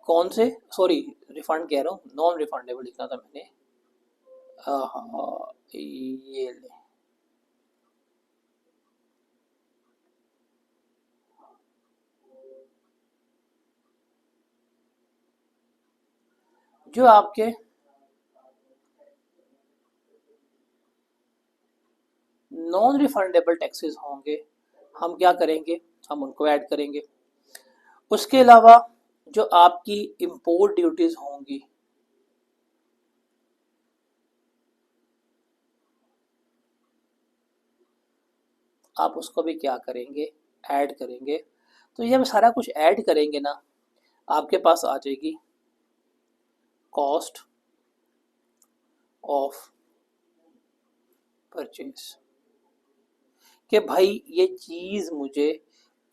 A: कौन से, सॉरी रिफंड कह रहा हूँ, नॉन रिफंडेबल लिखना था मैंने। हाँ, ये ले, जो आपके नॉन रिफंडेबल टैक्सेस होंगे हम क्या करेंगे, हम उनको ऐड करेंगे। उसके अलावा जो आपकी इंपोर्ट ड्यूटीज होंगी, आप उसको भी क्या करेंगे, ऐड करेंगे। तो ये हम सारा कुछ ऐड करेंगे ना, आपके पास आ जाएगी कॉस्ट ऑफ परचेज कि भाई ये चीज़ मुझे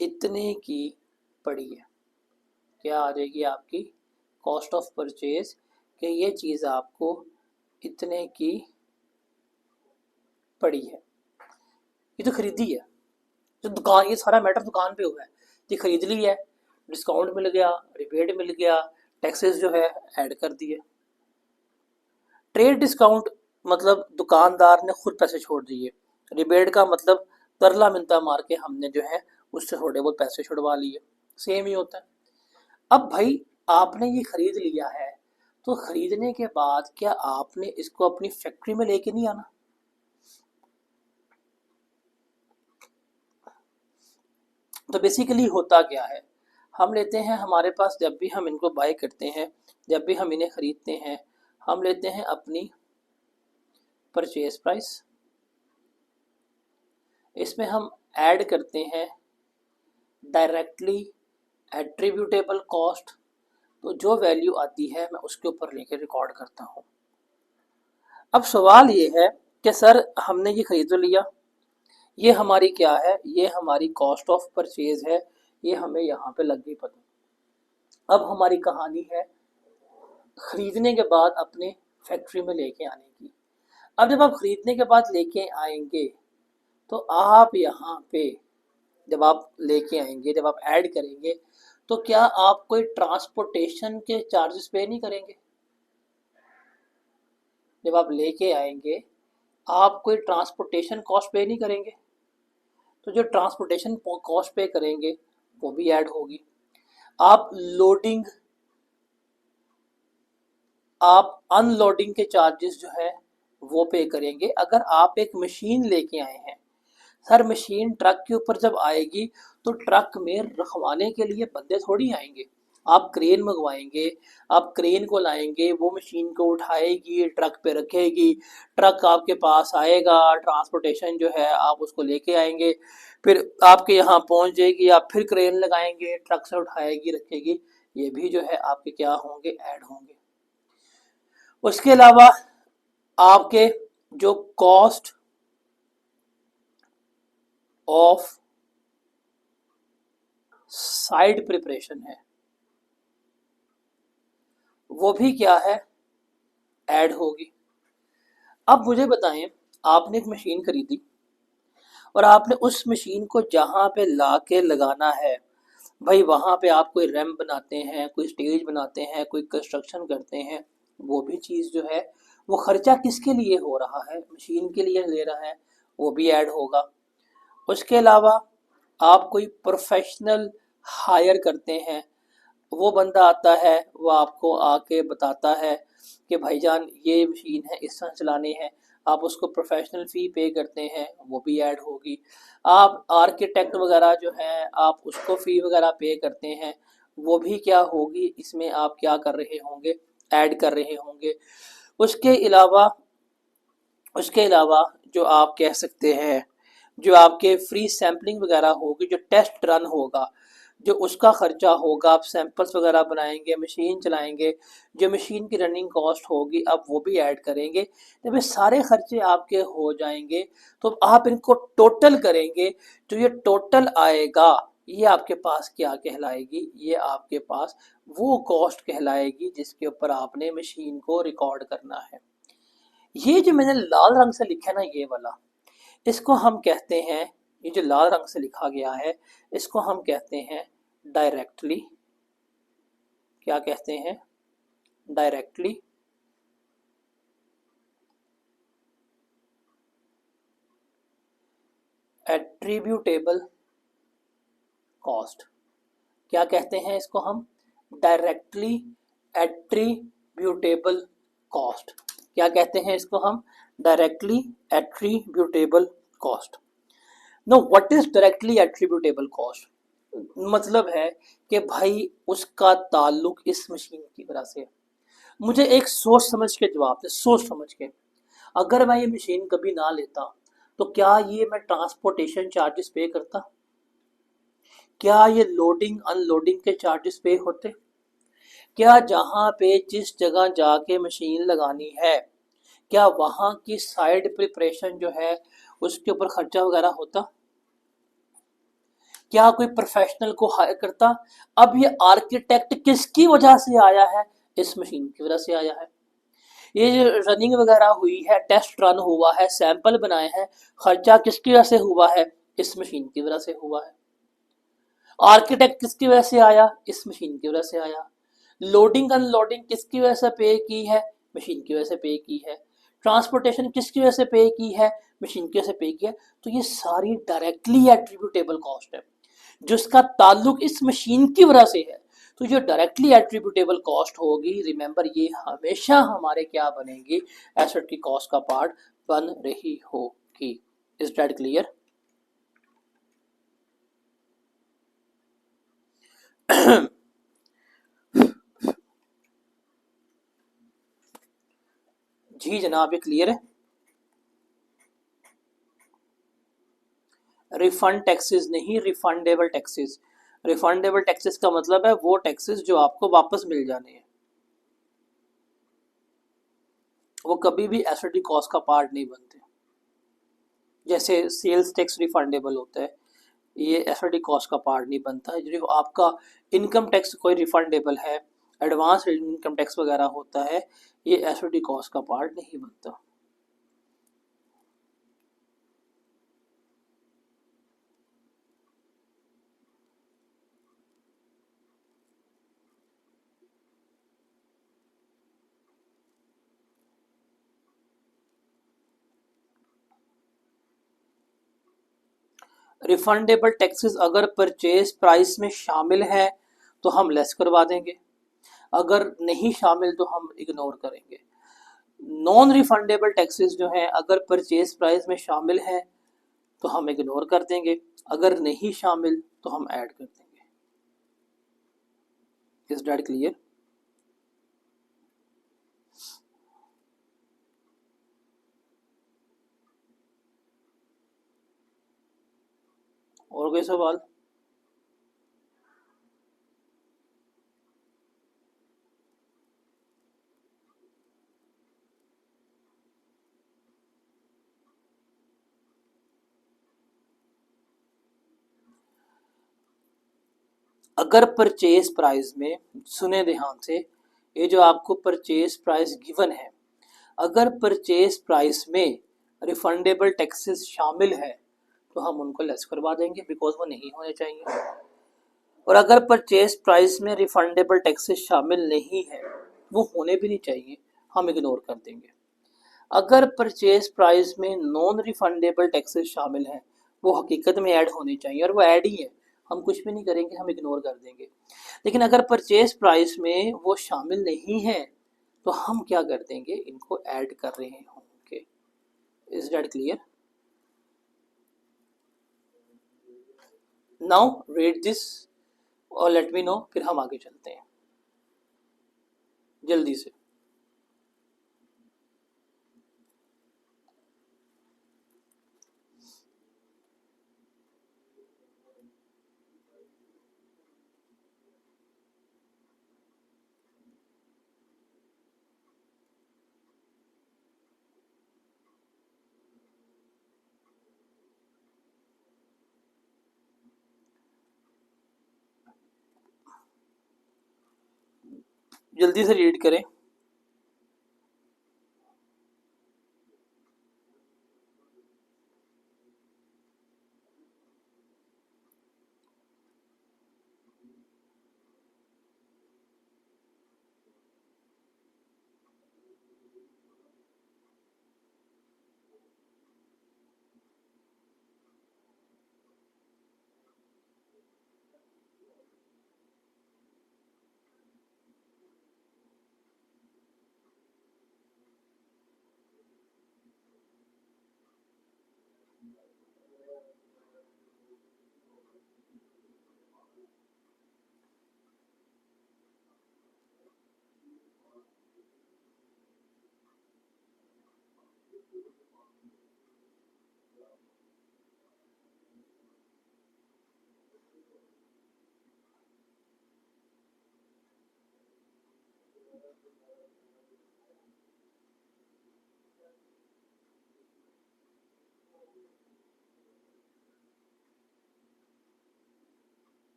A: इतने की पड़ी है। क्या आ जाएगी आपकी कॉस्ट ऑफ परचेज कि ये चीज़ आपको इतने की पड़ी है। ये तो खरीदी है, जो दुकान, ये सारा मैटर दुकान पे हुआ है। ये खरीद ली है, डिस्काउंट मिल गया, रिबेट मिल गया, टैक्सेस जो है ऐड कर दिए। ट्रेड डिस्काउंट मतलब दुकानदार ने खुद पैसे छोड़ दिए। रिबेट का मतलब तरला मिनता मार के हमने जो है उससे थोड़े बहुत पैसे छुड़वा लिए। सेम ही होता है। अब भाई आपने ये खरीद लिया है, तो खरीदने के बाद क्या आपने इसको अपनी फैक्ट्री में लेके नहीं आना। तो बेसिकली होता क्या है, हम लेते हैं, हमारे पास जब भी हम इनको बाय करते हैं, जब भी हम इन्हें खरीदते हैं, हम लेते हैं अपनी परचेज प्राइस, इसमें हम ऐड करते हैं डायरेक्टली एट्रीब्यूटेबल कॉस्ट। तो जो वैल्यू आती है मैं उसके ऊपर लेके रिकॉर्ड करता हूँ। अब सवाल ये है कि सर हमने ये खरीद तो लिया, ये हमारी क्या है, ये हमारी कॉस्ट ऑफ परचेज है, ये हमें यहाँ पे लग गई पता। अब हमारी कहानी है खरीदने के बाद अपने फैक्ट्री में लेके आने की। अब जब आप खरीदने के बाद लेके आएंगे तो आप यहाँ पे जब आप लेके आएंगे, जब आप ऐड करेंगे, तो क्या आप कोई ट्रांसपोर्टेशन के चार्जेस पे नहीं करेंगे? जब आप लेके आएंगे आप कोई ट्रांसपोर्टेशन कॉस्ट पे नहीं करेंगे? तो जो ट्रांसपोर्टेशन कॉस्ट पे करेंगे वो भी ऐड होगी। आप लोडिंग, आप अनलोडिंग के चार्जेस जो है वो पे करेंगे। अगर आप एक मशीन लेके आए हैं, सर मशीन ट्रक के ऊपर जब आएगी तो ट्रक में रखवाने के लिए बंदे थोड़ी आएंगे, आप क्रेन मंगवाएंगे, आप क्रेन को लाएंगे, वो मशीन को उठाएगी, ट्रक पे रखेगी, ट्रक आपके पास आएगा, ट्रांसपोर्टेशन जो है आप उसको लेके आएंगे, फिर आपके यहाँ पहुंच जाएगी, आप फिर क्रेन लगाएंगे, ट्रक से उठाएगी, रखेगी। ये भी जो है आपके क्या होंगे, ऐड होंगे। उसके अलावा आपके जो कॉस्ट ऑफ साइड प्रिपरेशन है वो भी क्या है, ऐड होगी। अब मुझे बताएं, आपने एक मशीन खरीदी और आपने उस मशीन को जहां पे ला के लगाना है, भाई वहां पे आप कोई रैम्प बनाते हैं, कोई स्टेज बनाते हैं, कोई कंस्ट्रक्शन करते हैं, वो भी चीज़ जो है वो खर्चा किसके लिए हो रहा है, मशीन के लिए ले रहा है, वो भी ऐड होगा। उसके अलावा आप कोई प्रोफेशनल हायर करते हैं, वो बंदा आता है, वो आपको आके बताता है कि भाईजान ये मशीन है, इस तरह चलानी है, आप उसको प्रोफेशनल फ़ी पे करते हैं, वो भी ऐड होगी। आप आर्किटेक्ट वगैरह जो है आप उसको फ़ी वगैरह पे करते हैं, वो भी क्या होगी, इसमें आप क्या कर रहे होंगे, ऐड कर रहे होंगे। उसके अलावा उसके अलावा जो आप कह सकते हैं, जो आपके फ्री सैम्पलिंग वगैरह होगी, जो टेस्ट रन होगा, जो उसका खर्चा होगा, आप सैंपल्स वगैरह बनाएंगे, मशीन चलाएंगे, जो मशीन की रनिंग कॉस्ट होगी आप वो भी ऐड करेंगे। जब ये सारे खर्चे आपके हो जाएंगे तो आप इनको टोटल करेंगे, जो ये टोटल आएगा ये आपके पास क्या कहलाएगी, ये आपके पास वो कॉस्ट कहलाएगी जिसके ऊपर आपने मशीन को रिकॉर्ड करना है। ये जो मैंने लाल रंग से लिखा है ना, ये वाला, इसको हम कहते हैं, ये जो लाल रंग से लिखा गया है इसको हम कहते हैं डायरेक्टली, क्या कहते हैं, डायरेक्टली एट्रीब्यूटेबल कॉस्ट। क्या कहते हैं इसको हम, डायरेक्टली एट्रीब्यूटेबल कॉस्ट। क्या कहते हैं इसको हम, directly attributable cost. No, what is directly attributable cost? मतलब है कि भाई उसका ताल्लुक इस मशीन की वजह से। मुझे एक सोच समझ के जवाब दे, सोच समझ के। अगर मैं ये मशीन कभी ना लेता तो क्या ये मैं ट्रांसपोर्टेशन चार्जेस पे करता? क्या ये लोडिंग अनलोडिंग के चार्जेस पे होते? क्या जहां पे जिस जगह जाके मशीन लगानी है, क्या वहां की साइड प्रिपरेशन जो है उसके ऊपर खर्चा वगैरह होता? क्या कोई प्रोफेशनल को हायर करता? अब ये आर्किटेक्ट किसकी वजह से आया है, इस मशीन की वजह से आया है। ये जो रनिंग वगैरह हुई है, टेस्ट रन हुआ है, सैंपल बनाए हैं, खर्चा किसकी वजह से हुआ है, इस मशीन की वजह से हुआ है। आर्किटेक्ट किसकी वजह से आया, इस मशीन की वजह से आया। लोडिंग अनलोडिंग किसकी वजह से पे की है, मशीन की वजह से पे की है। ट्रांसपोर्टेशन किसकी वजह से पे की है, मशीन की वजह से पे की है। तो ये सारी डायरेक्टली एट्रीब्यूटेबल कॉस्ट है जिसका ताल्लुक इस मशीन की वजह से है। तो जो डायरेक्टली एट्रीब्यूटेबल कॉस्ट होगी, रिमेंबर ये हमेशा हमारे क्या बनेगी, एसेट की कॉस्ट का पार्ट बन रही होगी। Is that clear? जी जनाब, ये क्लियर है। रिफंड टैक्सेस नहीं, रिफंडेबल टैक्सेस। रिफंडेबल टैक्सेस का मतलब है वो टैक्सेस जो आपको वापस मिल जाने हैं। वो कभी भी एसओडी कॉस्ट का पार्ट नहीं बनते। जैसे सेल्स टैक्स रिफंडेबल होता है, ये एसओडी कॉस्ट का पार्ट नहीं बनता है। जो आपका इनकम टैक्स कोई रिफंडेबल है, एडवांस इनकम टैक्स वगैरह होता है, ये एसओडी कॉस्ट का पार्ट नहीं बनता। रिफंडेबल टैक्सेस अगर परचेज प्राइस में शामिल है तो हम लेस करवा देंगे, अगर नहीं शामिल तो हम इग्नोर करेंगे। नॉन रिफंडेबल टैक्सेस जो हैं अगर परचेज प्राइस में शामिल है तो हम इग्नोर कर देंगे, अगर नहीं शामिल तो हम ऐड कर देंगे। Is that clear? और कोई सवाल? अगर परचेज प्राइस में, सुने ध्यान से, ये जो आपको परचेज प्राइस गिवन है, अगर परचेज प्राइस में रिफंडेबल टैक्सेस शामिल है तो हम उनको लेस करवा देंगे, बिकॉज वो नहीं होने चाहिए। और अगर परचेज प्राइस में रिफंडेबल टैक्सेस शामिल नहीं है, वो होने भी नहीं चाहिए, हम इग्नोर कर देंगे। अगर परचेज प्राइस में नॉन रिफंडेबल टैक्सेस शामिल हैं, वो हकीकत में ऐड होने चाहिए और वो ऐड ही है, हम कुछ भी नहीं करेंगे, हम इग्नोर कर देंगे। लेकिन अगर परचेज प्राइस में वो शामिल नहीं है तो हम क्या कर देंगे, इनको ऐड कर रहे होंगे। Is that clear? Now read this और लेट मी नो, फिर हम आगे चलते हैं जल्दी से। जल्दी से रीड करें।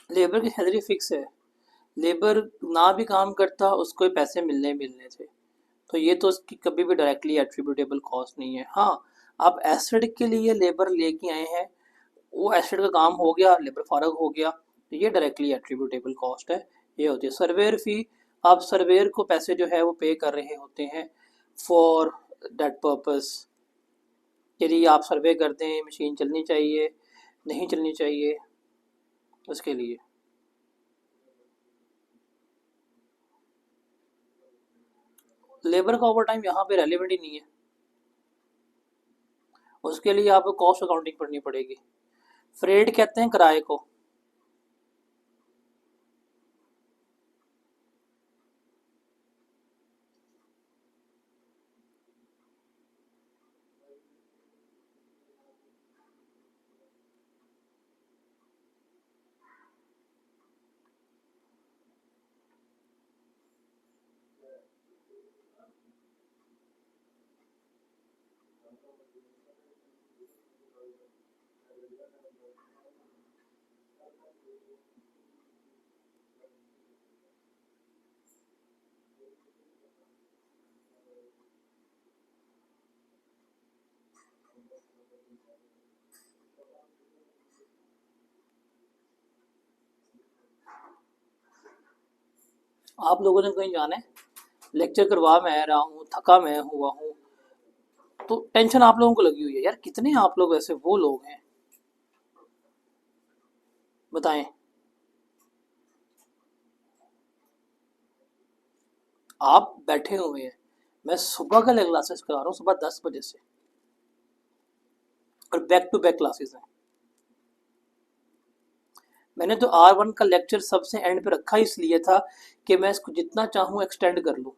A: लेबर की सैलरी फिक्स है, लेबर ना भी काम करता उसको पैसे मिलने मिलने थे, तो ये तो उसकी कभी भी डायरेक्टली एट्रीब्यूटेबल कॉस्ट नहीं है। हाँ, आप एसेट के लिए लेबर लेके आए हैं, वो एसेट का काम हो गया, लेबर फारग हो गया, तो ये डायरेक्टली एट्रीब्यूटेबल कॉस्ट है। ये होती है सर्वेयर फी, आप सर्वेयर को पैसे जो है वो पे कर रहे होते हैं फॉर दैट पर्पस। यदि आप सर्वे करते हैं मशीन चलनी चाहिए, नहीं चलनी चाहिए, उसके लिए। लेबर का ओवर टाइम यहाँ पे रेलिवेंट ही नहीं है, उसके लिए आपको कॉस्ट अकाउंटिंग पढ़नी पड़ेगी। फ्रेट कहते हैं किराए को। आप लोगों ने कहीं जाना है, लेक्चर करवा मैं रहा हूँ, थका मैं हुआ हूँ, तो टेंशन आप लोगों को लगी हुई है यार। कितने आप लोग ऐसे वो लोग हैं बताएं। आप बैठे हुए हैं, मैं सुबह का क्लासेस करा रहा हूँ, सुबह 10 बजे से, और बैक टू बैक क्लासेस हैं। मैंने तो R1 का लेक्चर सबसे एंड पे रखा इसलिए था कि मैं इसको जितना चाहूँ एक्सटेंड कर लूँ।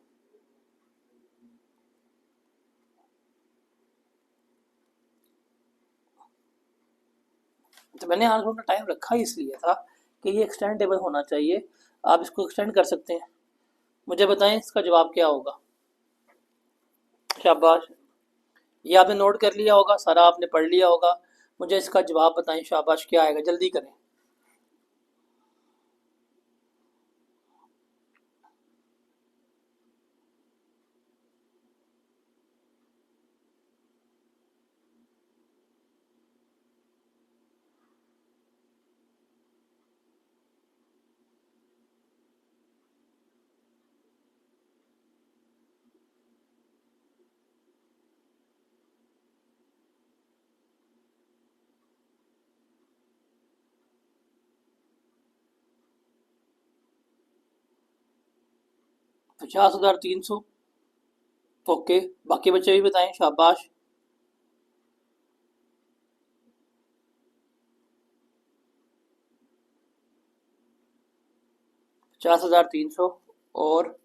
A: तो मैंने R1 का टाइम रखा इसलिए था कि ये एक्सटेंडेबल होना चाहिए, आप इसको एक्सटेंड कर सकते हैं। मुझे बताएं इसका जवाब क्या होगा। शाबाश, ये आपने नोट कर लिया होगा, सारा आपने पढ़ लिया होगा। मुझे इसका जवाब बताएं, शाबाश, क्या आएगा, जल्दी करें। $50,300। ओके, बाकी बच्चे भी बताएं, शाबाश। 50,300 और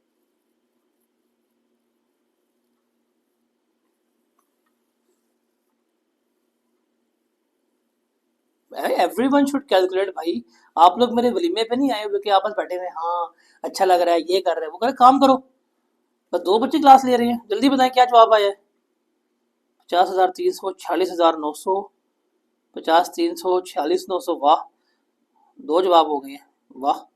A: एवरीवन शुड कैलकुलेट भाई। आप लोग मेरे वलीमे पे नहीं आए हुए कि आपस बैठे हुए, हाँ अच्छा लग रहा है, ये कर रहे हैं, वो कर रहे हैं, काम करो। बस 2 बच्चे क्लास ले रहे हैं, जल्दी बताएं क्या जवाब आया है। 50,300, 46,900, 50,300, 46,900, वाह, 2 जवाब हो गए हैं, वाह।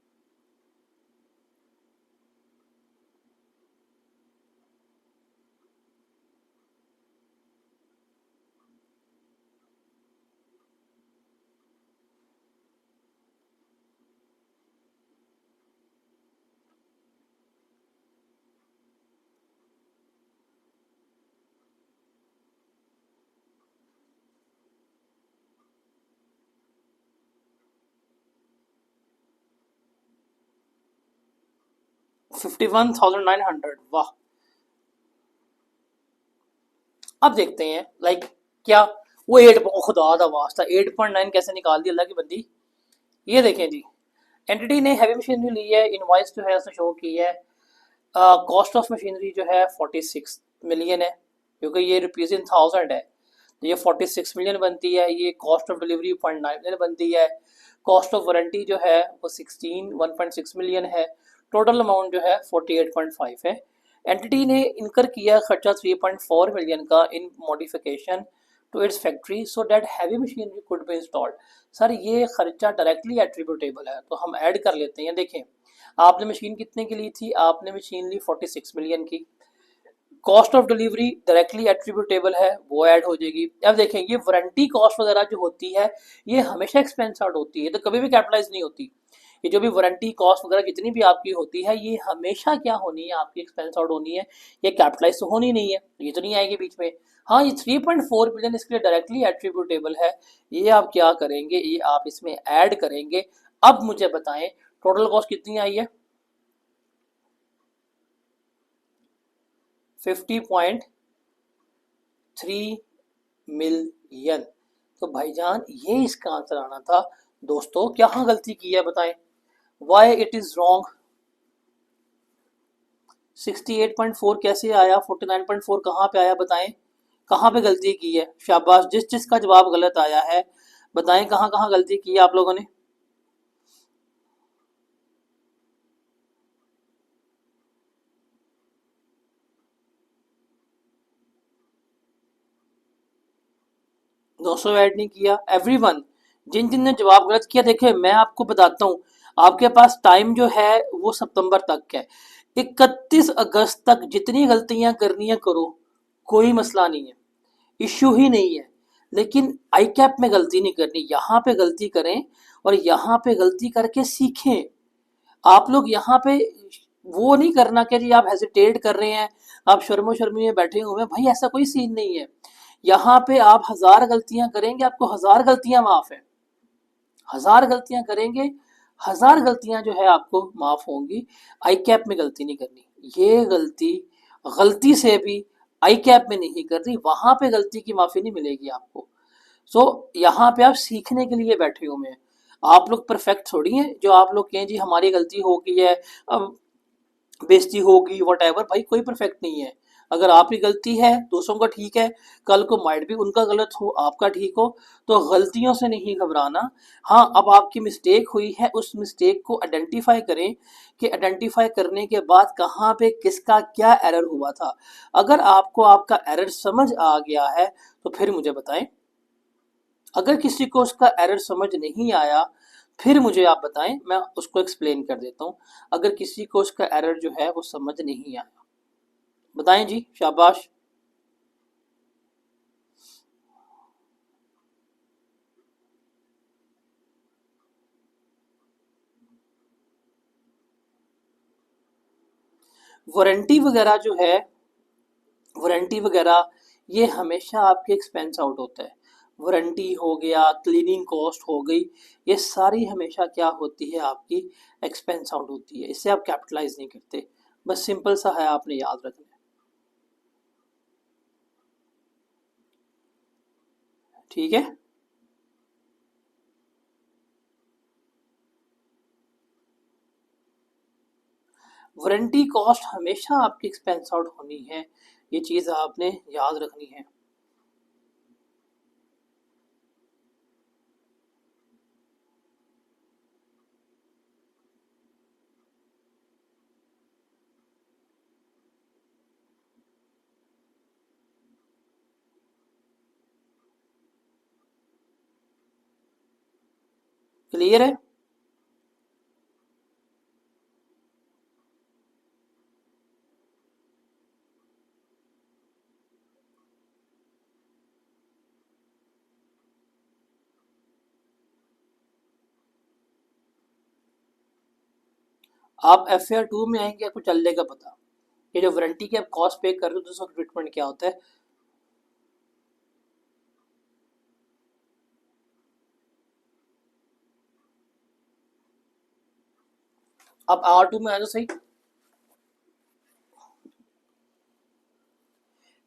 A: $51,900, वाह। अब देखते हैं लाइक क्या वो 8, खुदा दा वास्ता 8.9 कैसे निकाल दिया अल्लाह की बंदी। ये देखें जी, एंटिटी ने हैवी मशीनरी ली है, इनवॉइस जो है उसने शो की है। कॉस्ट ऑफ मशीनरी जो है 46 मिलियन है, क्योंकि ये रुपीज़ इन थाउजेंड है, तो ये 46 मिलियन बनती है। ये कॉस्ट ऑफ डिलीवरी 0.9 मिलियन बनती है। कॉस्ट ऑफ वारंटी जो है वो 1.6 मिलियन है। टोटल अमाउंट जो है 48.5 है। एंटिटी ने इनकर किया खर्चा 3.4 मिलियन का in modification to its factory so that heavy machinery could be installed. Sir ये खर्चा डायरेक्टली एट्रीब्यूटेबल है, तो हम ऐड कर लेते हैं। देखें, आपने मशीन कितने की ली थी, आपने मशीन ली 46 मिलियन की। Cost of delivery directly attributable है, वो ऐड हो जाएगी। अब देखें, ये वारंटी कॉस्ट वगैरह जो होती है ये हमेशा एक्सपेंस आउट होती है, तो कभी भी कैपिटलाइज नहीं होती। ये जो भी वारंटी कॉस्ट वगैरह जितनी भी आपकी होती है ये हमेशा क्या होनी है, आपकी एक्सपेंस आउट होनी है, ये कैपिटलाइज तो होनी नहीं है, ये तो नहीं आएगी बीच में। हाँ, ये 3.4 बिलियन इसके लिए डायरेक्टली एट्रीब्यूटेबल है, ये आप क्या करेंगे, ये आप इसमें ऐड करेंगे। अब मुझे बताएं टोटल कॉस्ट कितनी आई है। 50.3 मिलियन। तो भाईजान ये इसका आंसर आना था। दोस्तों क्या हाँ गलती की है बताएं, वाई इट इज रॉन्ग। 68.4 कैसे आया, 49.4 कहाँ पे आया बताएं, कहाँ पे गलती की है। शाबाश, जिस जिसका जवाब गलत आया है बताएं कहाँ कहाँ गलती की है आप लोगों ने। दोस्तों ऐड नहीं किया एवरीवन, जिन जिन ने जवाब गलत किया। देखिए मैं आपको बताता हूँ, आपके पास टाइम जो है वो सितंबर तक है। 31 अगस्त तक जितनी गलतियां करनी है करो, कोई मसला नहीं है, इश्यू ही नहीं है। लेकिन आई कैप में गलती नहीं करनी, यहाँ पे गलती करें और यहाँ पे गलती करके सीखें। आप लोग यहाँ पे वो नहीं करना कि जी आप हेजिटेट कर रहे हैं, आप शर्मो शर्मी में बैठे हुए हैं, भाई ऐसा कोई सीन नहीं है। यहाँ पे आप 1000 गलतियां करेंगे, आपको 1000 गलतियां माफ है। 1000 गलतियां करेंगे, 1000 गलतियां जो है आपको माफ होंगी। आई कैप में गलती नहीं करनी, ये गलती गलती से भी आई कैप में नहीं करनी, वहां पे गलती की माफी नहीं मिलेगी आपको। सो यहाँ पे आप सीखने के लिए बैठे हुए हैं, आप लोग परफेक्ट थोड़ी हैं जो आप लोग कहें जी हमारी गलती हो गई है अब बेइज्जती होगी वट एवर। भाई कोई परफेक्ट नहीं है, अगर आपकी गलती है दूसरों का ठीक है, कल को माइट भी उनका गलत हो आपका ठीक हो, तो गलतियों से नहीं घबराना। हाँ अब आपकी मिस्टेक हुई है, उस मिस्टेक को आइडेंटिफाई करें कि आइडेंटिफाई करने के बाद कहाँ पे किसका क्या एरर हुआ था। अगर आपको आपका एरर समझ आ गया है तो फिर मुझे बताएं, अगर किसी को उसका एरर समझ नहीं आया फिर मुझे आप बताएं, मैं उसको एक्सप्लेन कर देता हूं। अगर किसी को उसका एरर जो है वो समझ नहीं आया बताएं जी, शाबाश। वारंटी वगैरह जो है, वारंटी वगैरह ये हमेशा आपके एक्सपेंस आउट होता है। वारंटी हो गया, क्लीनिंग कॉस्ट हो गई, ये सारी हमेशा क्या होती है आपकी एक्सपेंस आउट होती है, इससे आप कैपिटलाइज नहीं करते। बस सिंपल सा है, आपने याद रखना है, ठीक है। वारंटी कॉस्ट हमेशा आपकी एक्सपेंस आउट होनी है, ये चीज़ आपने याद रखनी है। क्लियर है। आप FAR 2 में आएंगे आपको चलेगा पता, ये जो वारंटी की आप कॉस्ट पे कर रहे हो तो उसका ट्रीटमेंट क्या होता है। आप R2 में आ जाओ सही,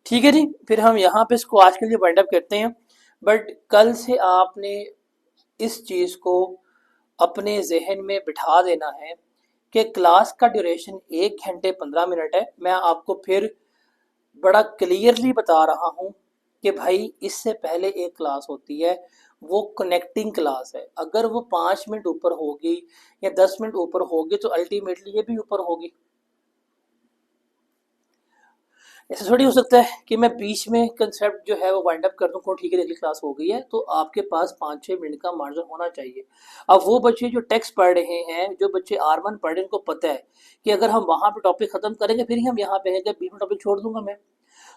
A: ठीक है जी। फिर हम यहाँ पे इसको आज के लिए वाइंड अप करते हैं। बट कल से आपने इस चीज़ को अपने जहन में बिठा देना है कि क्लास का ड्यूरेशन 1 घंटे 15 मिनट है। मैं आपको फिर बड़ा क्लियरली बता रहा हूँ कि भाई इससे पहले एक क्लास होती है, वो कनेक्टिंग क्लास है। अगर वो 5 मिनट ऊपर होगी या 10 मिनट ऊपर होगी तो अल्टीमेटली ये भी ऊपर होगी। ऐसा थोड़ी हो सकता है कि मैं बीच में कंसेप्ट जो है वो वाइंड अप कर दूं को, ठीक है अगली क्लास हो गई है, तो आपके पास 5-6 मिनट का मार्जिन होना चाहिए। अब वो बच्चे जो टेक्स्ट पढ़ रहे हैं, जो बच्चे R1 पढ़ रहे हैं, उनको पता है कि अगर हम वहां पे टॉपिक खत्म करेंगे फिर ही हम यहाँ पे हैं, जब बीच में टॉपिक छोड़ दूंगा मैं।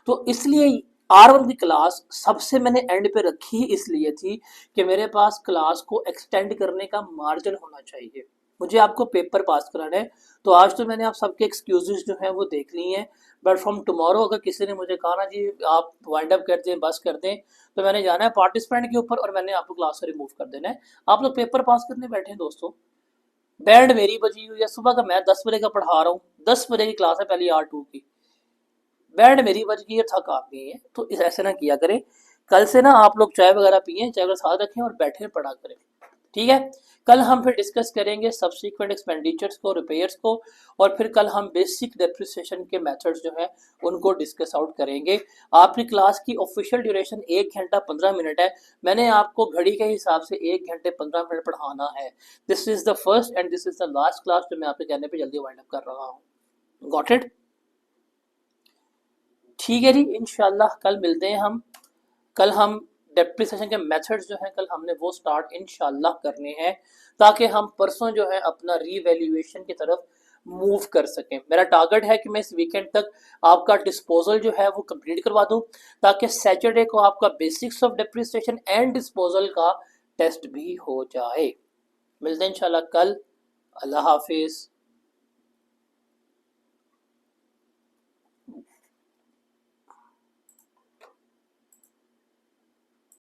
A: तो इसलिए R1 की क्लास सबसे मैंने एंड पे रखी इसलिए थी कि मेरे पास क्लास को एक्सटेंड करने का मार्जिन होना चाहिए, मुझे आपको पेपर पास कराना है। तो आज तो मैंने आप सबके एक्सक्यूजेस जो हैं वो देख ली हैं, बट फ्रॉम टुमारो अगर किसी ने मुझे कहा ना जी आप वाइंड अप कर दें बस कर दें, तो मैंने जाना है पार्टिसिपेंट के ऊपर और मैंने आपको क्लास से रिमूव कर देना है। आप लोग पेपर पास करने बैठे हैं दोस्तों, बैंड मेरी बजी हुई है, सुबह का मैं 10 बजे का पढ़ा रहा हूँ, 10 बजे की क्लास है पहली R2 की। बैंड मेरी बज गई है, थक आप गई है, तो इस ऐसे ना किया करें। कल से ना आप लोग चाय वगैरह पिए, चाय वगैरह साथ रखें और बैठे पढ़ा करें, ठीक है। कल हम फिर डिस्कस करेंगे सब्सिक्वेंट एक्सपेंडिचर्स को, रिपेयर्स को, और फिर कल हम बेसिक डेप्रिसिएशन के मेथड्स जो है उनको डिस्कस आउट करेंगे। आपकी क्लास की ऑफिशियल ड्यूरेशन 1 घंटा 15 मिनट है। मैंने आपको घड़ी के हिसाब से 1 घंटे 15 मिनट पढ़ाना है। This is the first and this is the last class जो मैं आपके कहने पे जल्दी वाइंड अप कर रहा हूँ। Got it? ठीक है जी, इंशाल्लाह कल मिलते हैं हम। कल हम डेप्रिसिएशन के मेथड्स जो हैं कल हमने वो स्टार्ट इंशाल्लाह करने हैं, ताकि हम परसों जो है अपना रीवैल्यूएशन की तरफ मूव कर सकें। मेरा टारगेट है कि मैं इस वीकेंड तक आपका डिस्पोजल जो है वो कंप्लीट करवा दूं, ताकि सैटरडे को आपका basics of depreciation and disposal का टेस्ट भी हो जाए। मिलते हैं इंशाल्लाह कल। अल्लाह हाफिज़।